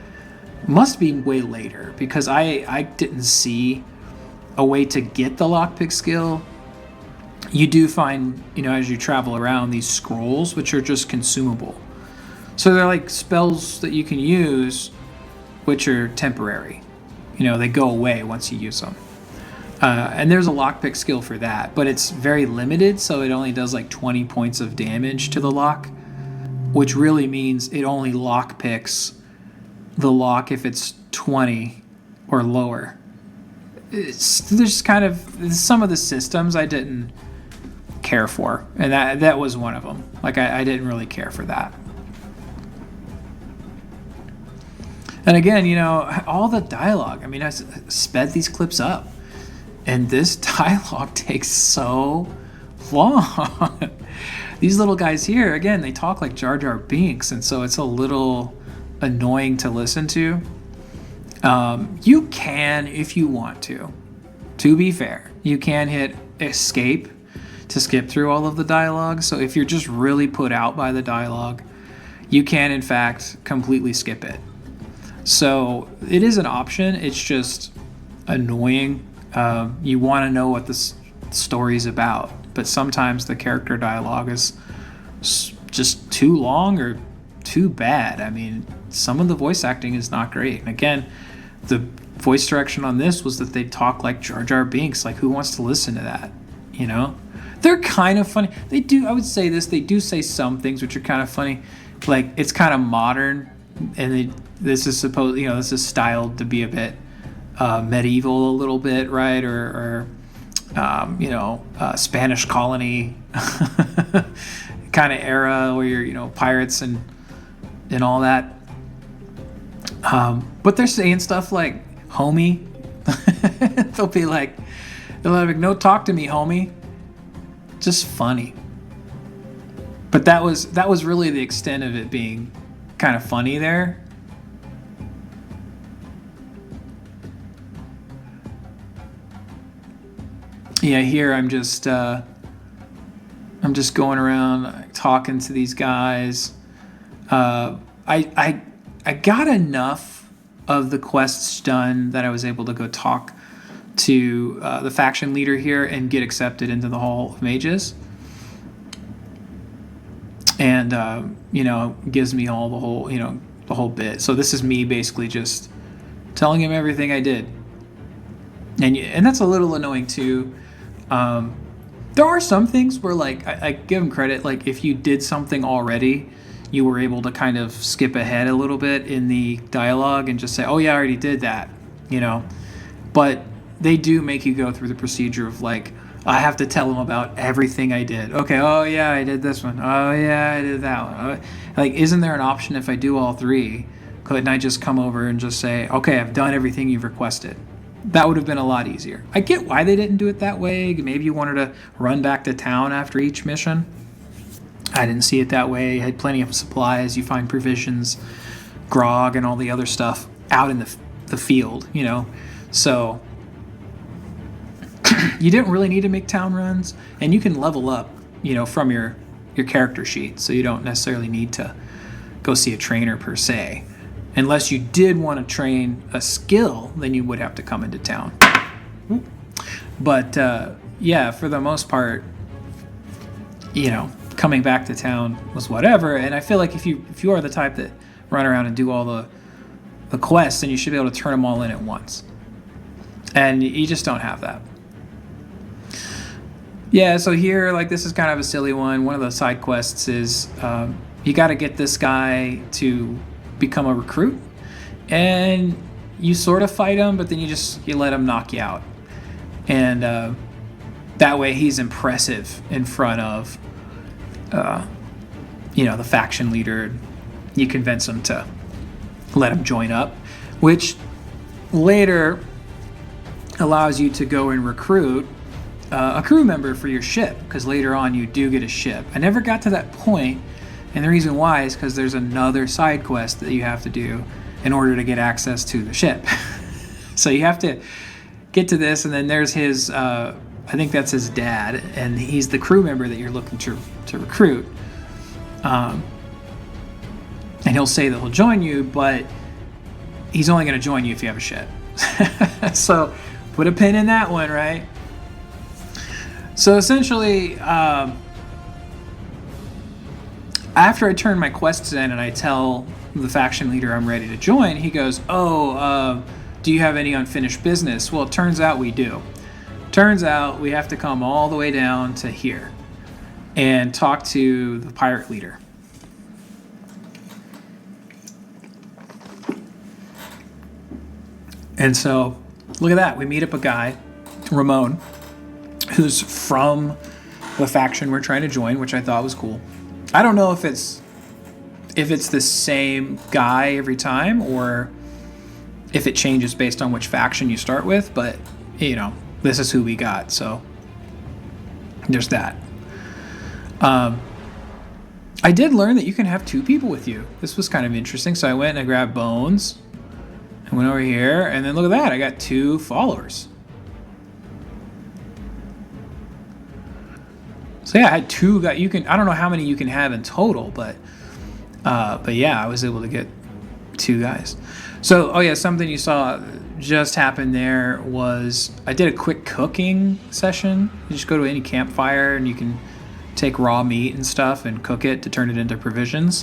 must be way later, because I didn't see a way to get the lockpick skill. You do find, as you travel around, these scrolls, which are just consumable. So they're like spells that you can use, which are temporary. They go away once you use them. And there's a lockpick skill for that, but it's very limited, so it only does like 20 points of damage to the lock, which really means it only lockpicks the lock if it's 20 or lower. There's kind of some of the systems I didn't care for, and that was one of them. Like I didn't really care for that. And again, all the dialogue. I mean, I sped these clips up, and this dialogue takes so long. These little guys here, again, they talk like Jar Jar Binks, and so it's a little annoying to listen to. You can, if you want to. To be fair, you can hit escape to skip through all of the dialogue. So if you're just really put out by the dialogue, you can, in fact, completely skip it. So it is an option. It's just annoying. You want to know what the story's about, but sometimes the character dialogue is just too long or too bad. I mean, some of the voice acting is not great. And again, the voice direction on this was that they talk like Jar Jar Binks. Like, who wants to listen to that? They're kind of funny. They do, I would say this, they do say some things which are kind of funny. Like, it's kind of modern, and this is supposed, this is styled to be a bit medieval a little bit, right? Or Spanish colony kind of era where you're, pirates and all that. But they're saying stuff like, homie. They'll be like, no, talk to me, homie. Just funny. But that was really the extent of it being kind of funny there. Yeah, here I'm just going around talking to these guys. I got enough of the quests done that I was able to go talk to the faction leader here and get accepted into the Hall of Mages. And gives me all the whole bit. So this is me basically just telling him everything I did. And that's a little annoying too. There are some things where, like, I give him credit, like if you did something already, you were able to kind of skip ahead a little bit in the dialogue and just say, oh yeah, I already did that, but they do make you go through the procedure of, like, I have to tell them about everything I did. Okay, oh yeah, I did this one. Oh yeah, I did that one. Like, isn't there an option if I do all three? Couldn't I just come over and just say, okay, I've done everything you've requested? That would have been a lot easier. I get why they didn't do it that way. Maybe you wanted to run back to town after each mission. I didn't see it that way. You had plenty of supplies. You find provisions, grog, and all the other stuff out in the field, So you didn't really need to make town runs, and you can level up, from your character sheet. So you don't necessarily need to go see a trainer per se. Unless you did want to train a skill, then you would have to come into town. But yeah, for the most part, coming back to town was whatever. And I feel like if you are the type that run around and do all the quests, then you should be able to turn them all in at once. And you just don't have that. Yeah, so here, like, this is kind of a silly one. One of the side quests is you got to get this guy to become a recruit, and you sort of fight him, but then you let him knock you out, and that way he's impressive in front of the faction leader. You convince him to let him join up, which later allows you to go and recruit a crew member for your ship, because later on you do get a ship. I never got to that point, and the reason why is because there's another side quest that you have to do in order to get access to the ship. So you have to get to this, and then there's his, I think that's his dad, and he's the crew member that you're looking to recruit. And he'll say that he'll join you, but he's only going to join you if you have a ship. So put a pin in that one, right? So essentially, after I turn my quests in and I tell the faction leader I'm ready to join, he goes, "Oh, do you have any unfinished business?" Well, it turns out we do. Turns out we have to come all the way down to here and talk to the pirate leader. And so, look at that. We meet up a guy, Ramon, who's from the faction we're trying to join, which I thought was cool. I don't know if it's the same guy every time or if it changes based on which faction you start with, but you know, this is who we got, so there's that. I did learn that you can have 2 people with you. This was kind of interesting. So I went and I grabbed Bones. I went over here, and then look at that. I got 2 followers. So yeah, I had 2 guys. I don't know how many you can have in total, but yeah, I was able to get 2 guys. So, oh yeah, something you saw just happen there was I did a quick cooking session. You just go to any campfire and you can take raw meat and stuff and cook it to turn it into provisions,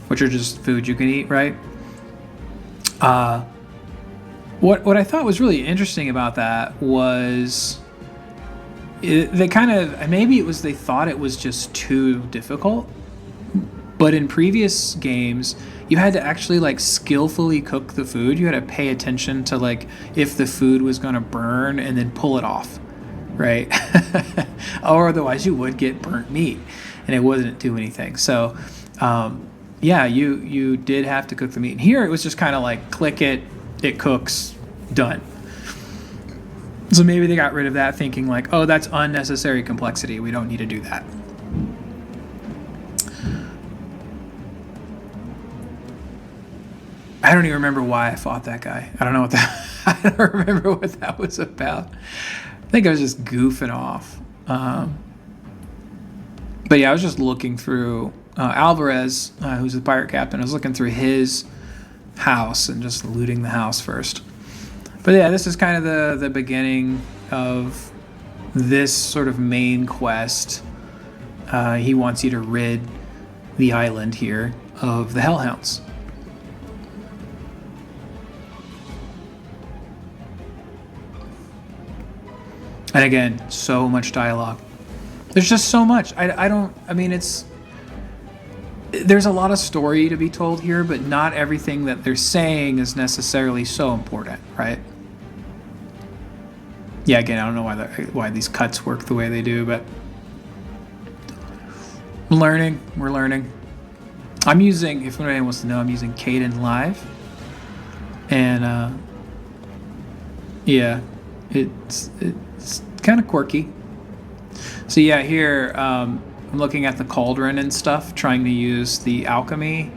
which are just food you can eat, right? What I thought was really interesting about that was they kind of, maybe it was they thought it was just too difficult, but in previous games you had to actually like skillfully cook the food. You had to pay attention to like if the food was going to burn and then pull it off, right? Or otherwise you would get burnt meat and it wouldn't do anything. So yeah, you did have to cook the meat. And here it was just kind of like click it, it cooks, done. So maybe they got rid of that, thinking like, oh, that's unnecessary complexity. We don't need to do that. I don't even remember why I fought that guy. I don't know what that. I don't remember what that was about. I think I was just goofing off. But yeah, I was just looking through Alvarez, who's the pirate captain. I was looking through his house and just looting the house first. But yeah, this is kind of the beginning of this sort of main quest. He wants you to rid the island here of the Hellhounds. And again, so much dialogue. There's just so much. There's a lot of story to be told here, but not everything that they're saying is necessarily so important, right? Yeah, again, I don't know why these cuts work the way they do, but we're learning. I'm using, if anyone wants to know, I'm using Caden Live. And yeah, it's kind of quirky. So yeah, here I'm looking at the cauldron and stuff, trying to use the alchemy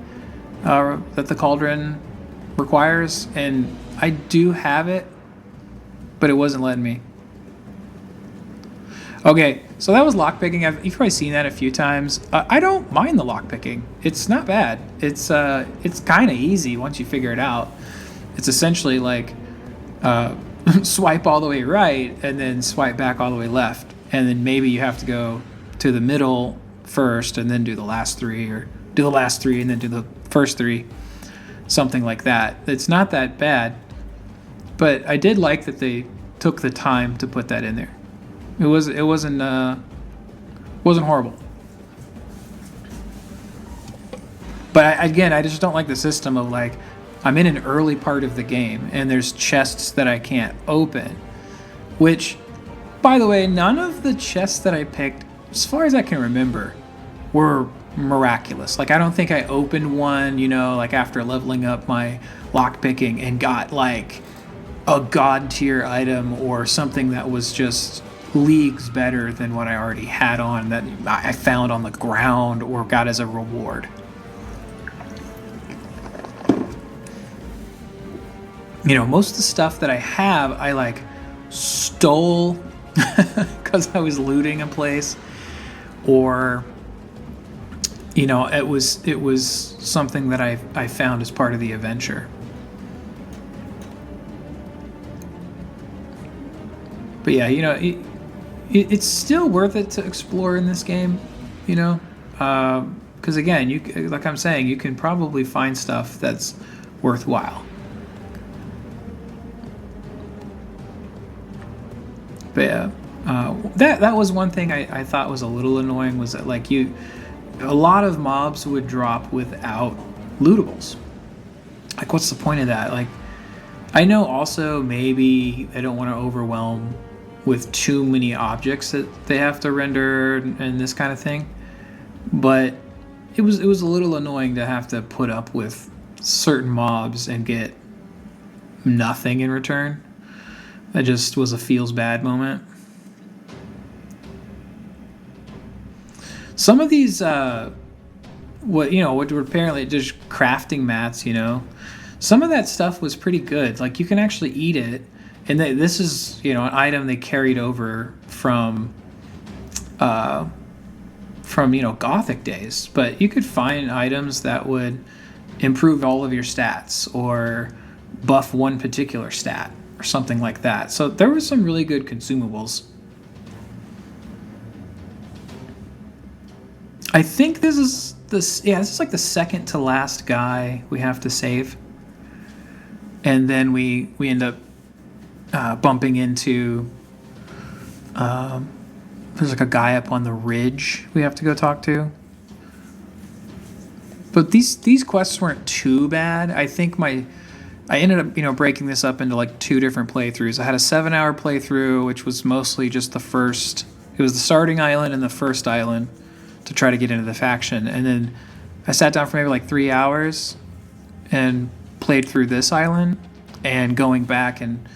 that the cauldron requires, and I do have it, but it wasn't letting me. Okay, so that was lockpicking. You've probably seen that a few times. I don't mind the lockpicking. It's not bad. It's kind of easy once you figure it out. It's essentially like swipe all the way right and then swipe back all the way left, and then maybe you have to go to the middle first and then do the last 3, or do the last 3 and then do the first 3, something like that. It's not that bad, but I did like that they took the time to put that in there. It wasn't horrible. But I just don't like the system of like, I'm in an early part of the game and there's chests that I can't open, which, by the way, none of the chests that I picked, as far as I can remember, were miraculous. Like, I don't think I opened one, like after leveling up my lockpicking and got like a god tier item or something that was just leagues better than what I already had on that I found on the ground or got as a reward. You know, most of the stuff that I have, I like stole because I was looting a place, or you know, it was something that I found as part of the adventure. But yeah, you know, it's still worth it to explore in this game, you know, because again, like I'm saying, you can probably find stuff that's worthwhile. But yeah, that was one thing I thought was a little annoying, was that like a lot of mobs would drop without lootables. Like, what's the point of that? Like, I know also maybe they don't want to overwhelm with too many objects that they have to render and this kind of thing, but it was a little annoying to have to put up with certain mobs and get nothing in return. That just was a feels bad moment. Some of these what were apparently just crafting mats, you know, some of that stuff was pretty good. Like, you can actually eat it, and this is, you know, an item they carried over from you know, Gothic days. But you could find items that would improve all of your stats or buff one particular stat or something like that. So there was some really good consumables. I think this is like the second to last guy we have to save, and then we end up bumping into there's like a guy up on the ridge we have to go talk to. But these quests weren't too bad. I think I ended up, you know, breaking this up into like 2 different playthroughs. I had a 7-hour playthrough, which was mostly just the starting island and the first island to try to get into the faction. And then I sat down for maybe like 3 hours and played through this island and going back and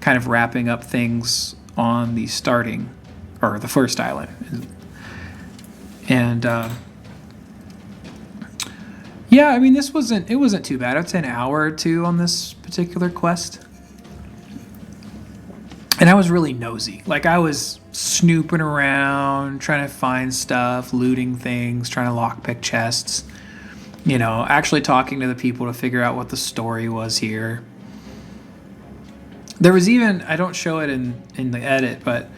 kind of wrapping up things on the first island. And yeah, I mean, it wasn't too bad. I'd say an hour or 2 on this particular quest. And I was really nosy. Like, I was snooping around, trying to find stuff, looting things, trying to lockpick chests. You know, actually talking to the people to figure out what the story was here. There was even, I don't show it in the edit, but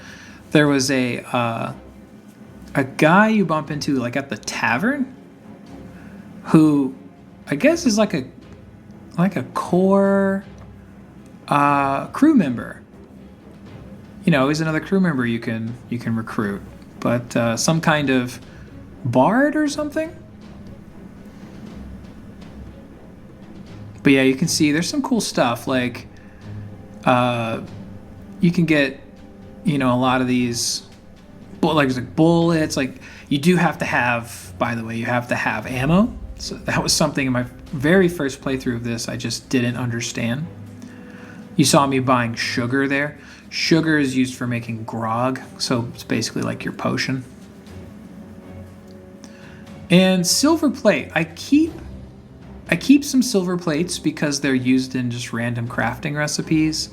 there was a guy you bump into like at the tavern, who I guess is like a core crew member. You know, he's another crew member you can recruit, but some kind of bard or something. But yeah, you can see there's some cool stuff. Like, you can get, you know, a lot of these, like bullets. Like, you do have to have, by the way, you have to have ammo. So that was something in my very first playthrough of this I just didn't understand. You saw me buying sugar there. Sugar is used for making grog, so it's basically like your potion. And silver plate. I keep some silver plates because they're used in just random crafting recipes.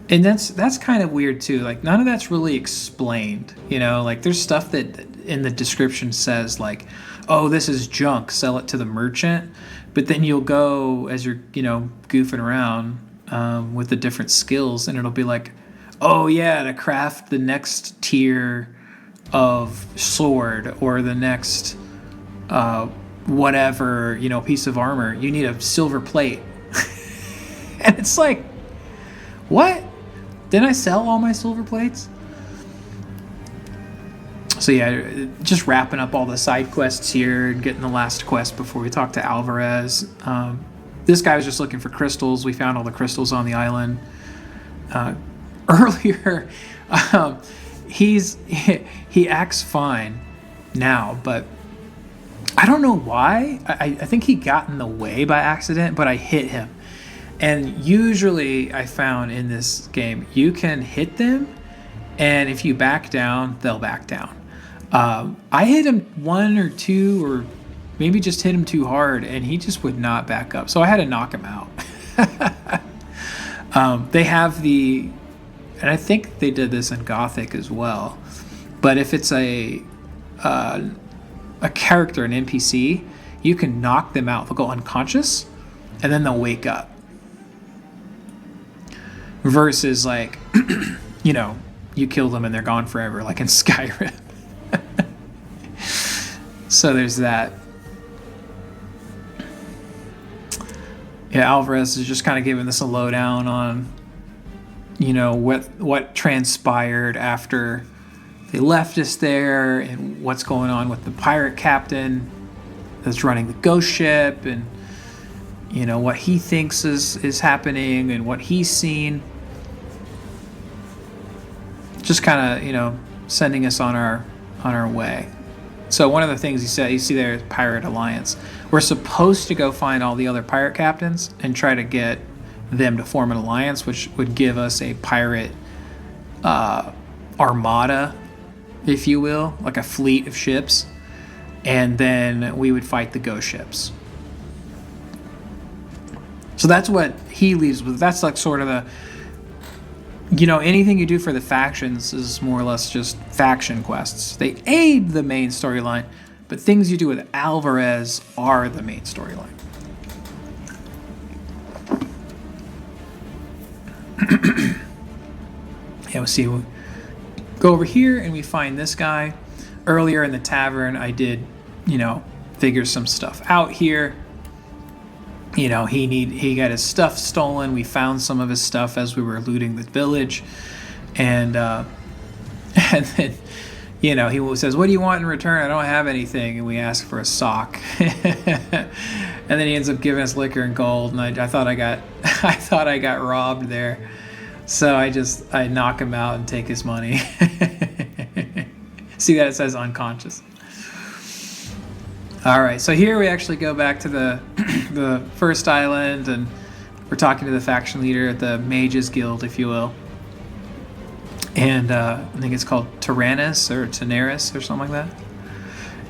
And that's kind of weird too. Like, none of that's really explained, you know? Like, there's stuff that in the description says like, oh, this is junk, sell it to the merchant. But then you'll go, as you're, you know, goofing around with the different skills, and it'll be like, oh yeah, to craft the next tier of sword or the next whatever, you know, piece of armor, you need a silver plate. And it's like, what? Didn't I sell all my silver plates? So yeah, just wrapping up all the side quests here and getting the last quest before we talk to Alvarez. This guy was just looking for crystals. We found all the crystals on the island. Earlier, he acts fine now, but I don't know why. I think he got in the way by accident, but I hit him. And usually I found in this game, you can hit them, and if you back down, they'll back down. I hit him one or two, or maybe just hit him too hard, and he just would not back up. So I had to knock him out. They have the, and I think they did this in Gothic as well, but if it's a character, an NPC, you can knock them out. They'll go unconscious, and then they'll wake up. Versus like, you know, you kill them and they're gone forever, like in Skyrim. So there's that. Yeah, Alvarez is just kind of giving us a lowdown on, you know, what transpired after they left us there, and what's going on with the pirate captain that's running the ghost ship, and you know what he thinks is happening and what he's seen. Just kind of, you know, sending us on our way. So one of the things he said, you see there is Pirate Alliance. We're supposed to go find all the other pirate captains and try to get them to form an alliance, which would give us a pirate armada, if you will, like a fleet of ships, and then we would fight the ghost ships. So that's what he leaves with. That's like sort of the, you know, anything you do for the factions is more or less just faction quests. They aid the main storyline, but things you do with Alvarez are the main storyline. Yeah, we'll see. We'll go over here and we find this guy. Earlier in the tavern, I did, you know, figure some stuff out here. You know, he got his stuff stolen. We found some of his stuff as we were looting the village, and then, you know, he says, "What do you want in return?" "I don't have anything." And we ask for a sock, and then he ends up giving us liquor and gold. And I thought I got robbed there, so I knock him out and take his money. See that it says unconscious. All right, so here we actually go back to the first island, and we're talking to the faction leader at the Mages Guild, if you will. And I think it's called Tyrannus or Tenaris or something like that.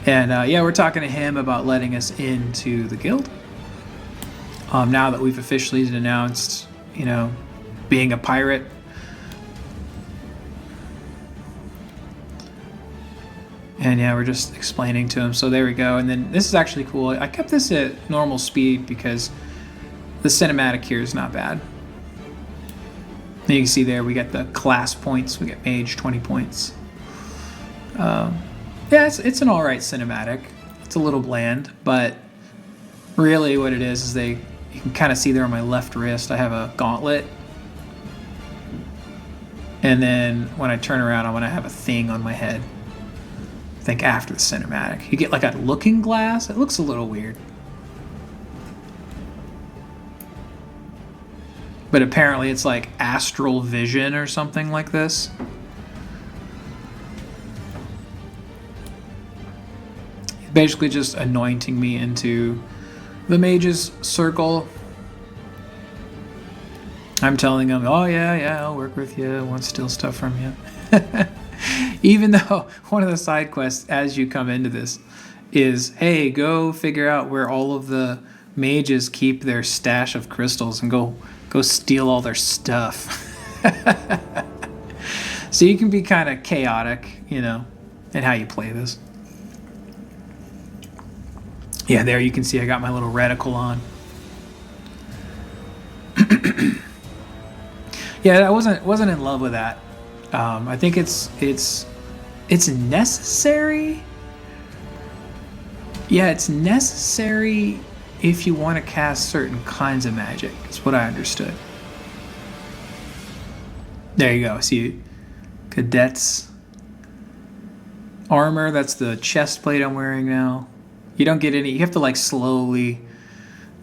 And yeah, we're talking to him about letting us into the guild. Now that we've officially denounced, you know, being a pirate. And yeah, we're just explaining to him. So there we go. And then this is actually cool. I kept this at normal speed because the cinematic here is not bad. And you can see there we get the class points. We get mage 20 points. Yeah, it's an alright cinematic. It's a little bland, but really what it is you can kind of see there on my left wrist, I have a gauntlet. And then when I turn around, I'm going to have a thing on my head. I think after the cinematic. You get like a looking glass. It looks a little weird. But apparently it's like astral vision or something like this. Basically just anointing me into the mage's circle. I'm telling him, oh yeah, I'll work with you. I want to steal stuff from you. Even though one of the side quests as you come into this is, hey, go figure out where all of the mages keep their stash of crystals and go steal all their stuff. So you can be kind of chaotic, you know, in how you play this. Yeah, there you can see I got my little reticle on. Yeah, I wasn't in love with that. I think it's necessary. Yeah, it's necessary if you want to cast certain kinds of magic. That's what I understood. There you go. See, cadet's armor. That's the chest plate I'm wearing now. You don't get any. You have to like slowly,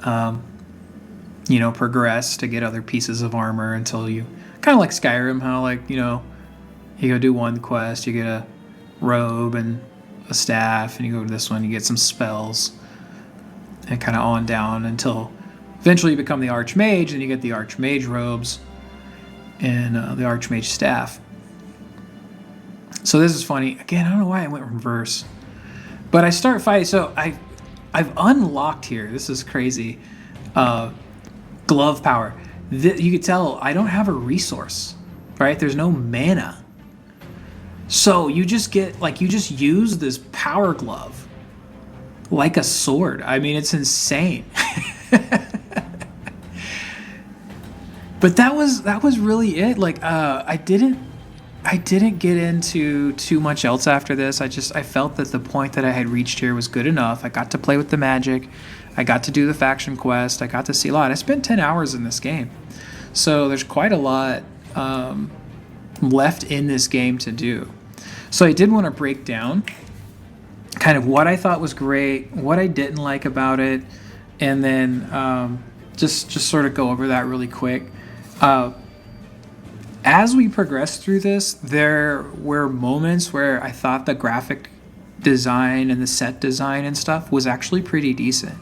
you know, progress to get other pieces of armor until you kind of like Skyrim. How like, you know, you go do one quest, you get a robe and a staff, and you go to this one, you get some spells, and kind of on down until Eventually you become the Archmage, and you get the Archmage robes and the Archmage staff. So this is funny. Again, I don't know why I went reverse. But I start fighting. So I've unlocked here. This is crazy. Glove power. You could tell I don't have a resource, right? There's no mana. So you just get, like, you just use this power glove like a sword. I mean, it's insane. But that was really it. Like, I didn't get into too much else after this. I felt that the point that I had reached here was good enough. I got to play with the magic. I got to do the faction quest. I got to see a lot. I spent 10 hours in this game. So there's quite a lot left in this game to do. So I did want to break down kind of what I thought was great, what I didn't like about it, and then just sort of go over that really quick. As we progressed through this, there were moments where I thought the graphic design and the set design and stuff was actually pretty decent.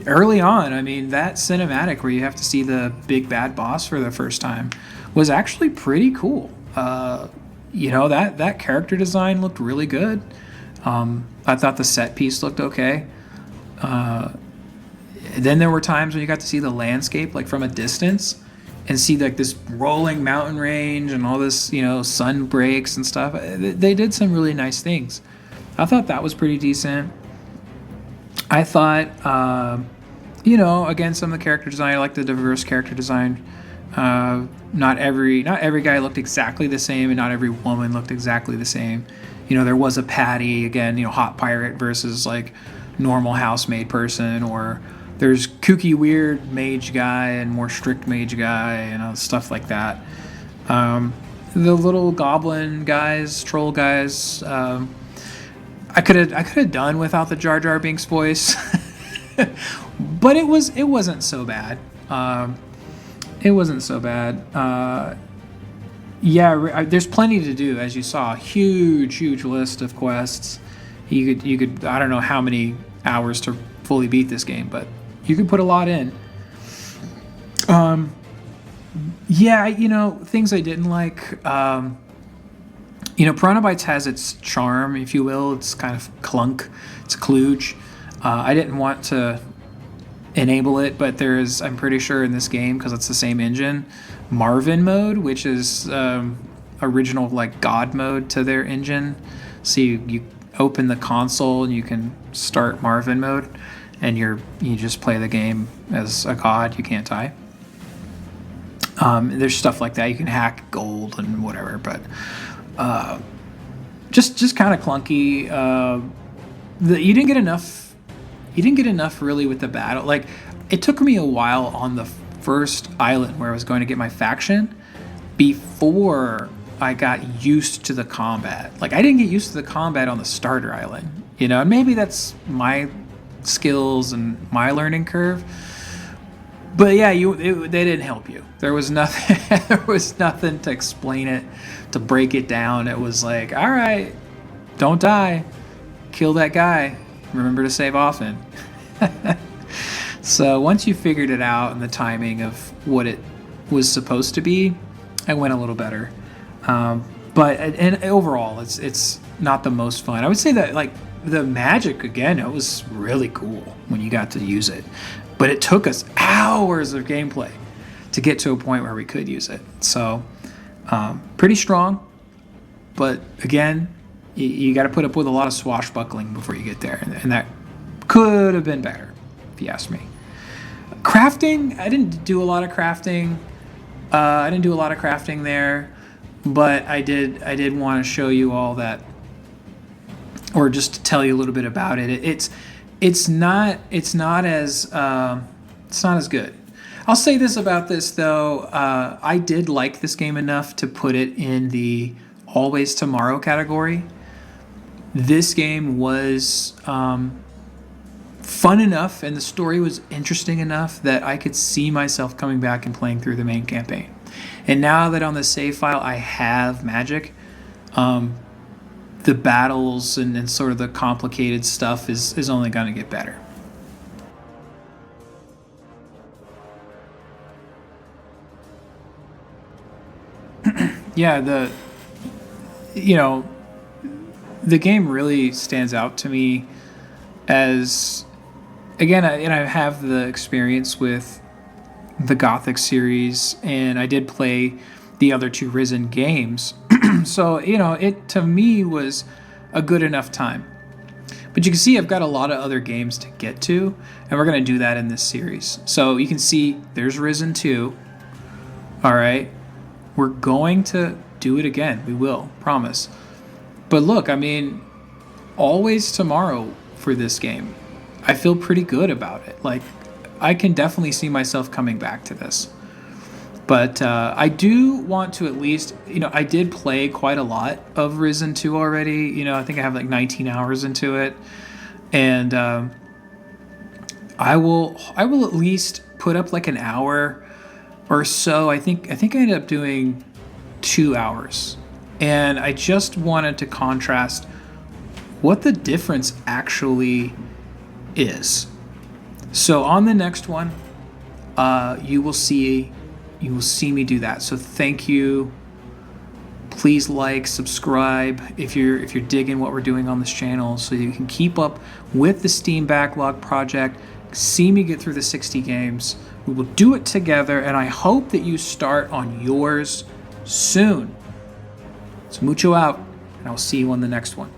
Early on, I mean, that cinematic where you have to see the big bad boss for the first time was actually pretty cool. You know, that character design looked really good. I thought the set piece looked okay. Then there were times when you got to see the landscape, like, from a distance, and see, like, this rolling mountain range and all this, you know, sun breaks and stuff. They did some really nice things. I thought that was pretty decent. I thought, you know, again, some of the character design, I like the diverse character design. Not every guy looked exactly the same, and not every woman looked exactly the same. You know, there was a Patty, again, you know, hot pirate versus, like, normal housemaid person, or there's kooky, weird mage guy and more strict mage guy, and stuff like that. The little goblin guys, troll guys, I could have done without the Jar Jar Binks voice, but it wasn't so bad. It wasn't so bad. Yeah, there's plenty to do, as you saw. Huge list of quests. You could I don't know how many hours to fully beat this game, but you could put a lot in. Yeah, you know, things I didn't like. You know, Pirahna Bytes has its charm, if you will. It's kind of clunk. It's kludge. I didn't want to enable it, but there is, I'm pretty sure in this game, because it's the same engine, Marvin mode, which is original, like, god mode to their engine. So you open the console and you can start Marvin mode, and you just play the game as a god. You can't die. There's stuff like that. You can hack gold and whatever, but just kind of clunky. You didn't get enough. You didn't get enough really with the battle. Like, it took me a while on the first island where I was going to get my faction before I got used to the combat. Like, I didn't get used to the combat on the starter island, you know, and maybe that's my skills and my learning curve. But yeah, they didn't help you. There was nothing. There was nothing to explain it, to break it down. It was like, all right, don't die, kill that guy. Remember to save often. So once you figured it out and the timing of what it was supposed to be, it went a little better. But overall, it's not the most fun. I would say that, like, the magic, again, it was really cool when you got to use it. But it took us hours of gameplay to get to a point where we could use it. So pretty strong. But again, you got to put up with a lot of swashbuckling before you get there. And that could have been better, if you ask me. Crafting, I didn't do a lot of crafting. I didn't do a lot of crafting there. But I did want to show you all that, or just to tell you a little bit about it. It's not as good. I'll say this about this though. I did like this game enough to put it in the Always Tomorrow category. This game was fun enough, and the story was interesting enough that I could see myself coming back and playing through the main campaign. And now that on the save file I have magic, the battles and sort of the complicated stuff is only going to get better. yeah, you know, the game really stands out to me as, again, and I have the experience with the Gothic series, and I did play the other two Risen games. So, it to me was a good enough time. But you can see I've got a lot of other games to get to, and we're going to do that in this series. So you can see there's Risen 2. All right. We're going to do it again. We will, promise. But look, I mean, always tomorrow for this game. I feel pretty good about it. Like, I can definitely see myself coming back to this. But I do want to at least, I did play quite a lot of Risen 2 already. I think I have like 19 hours into it. And I will at least put up like an hour or so. I think I ended up doing 2 hours. And I just wanted to contrast what the difference actually is. So on the next one, you will see me do that. So thank you. Please like, subscribe if you're digging what we're doing on this channel, so you can keep up with the Steam Backlog project. See me get through the 60 games. We will do it together, and I hope that you start on yours soon. It's Mucho out, and I'll see you on the next one.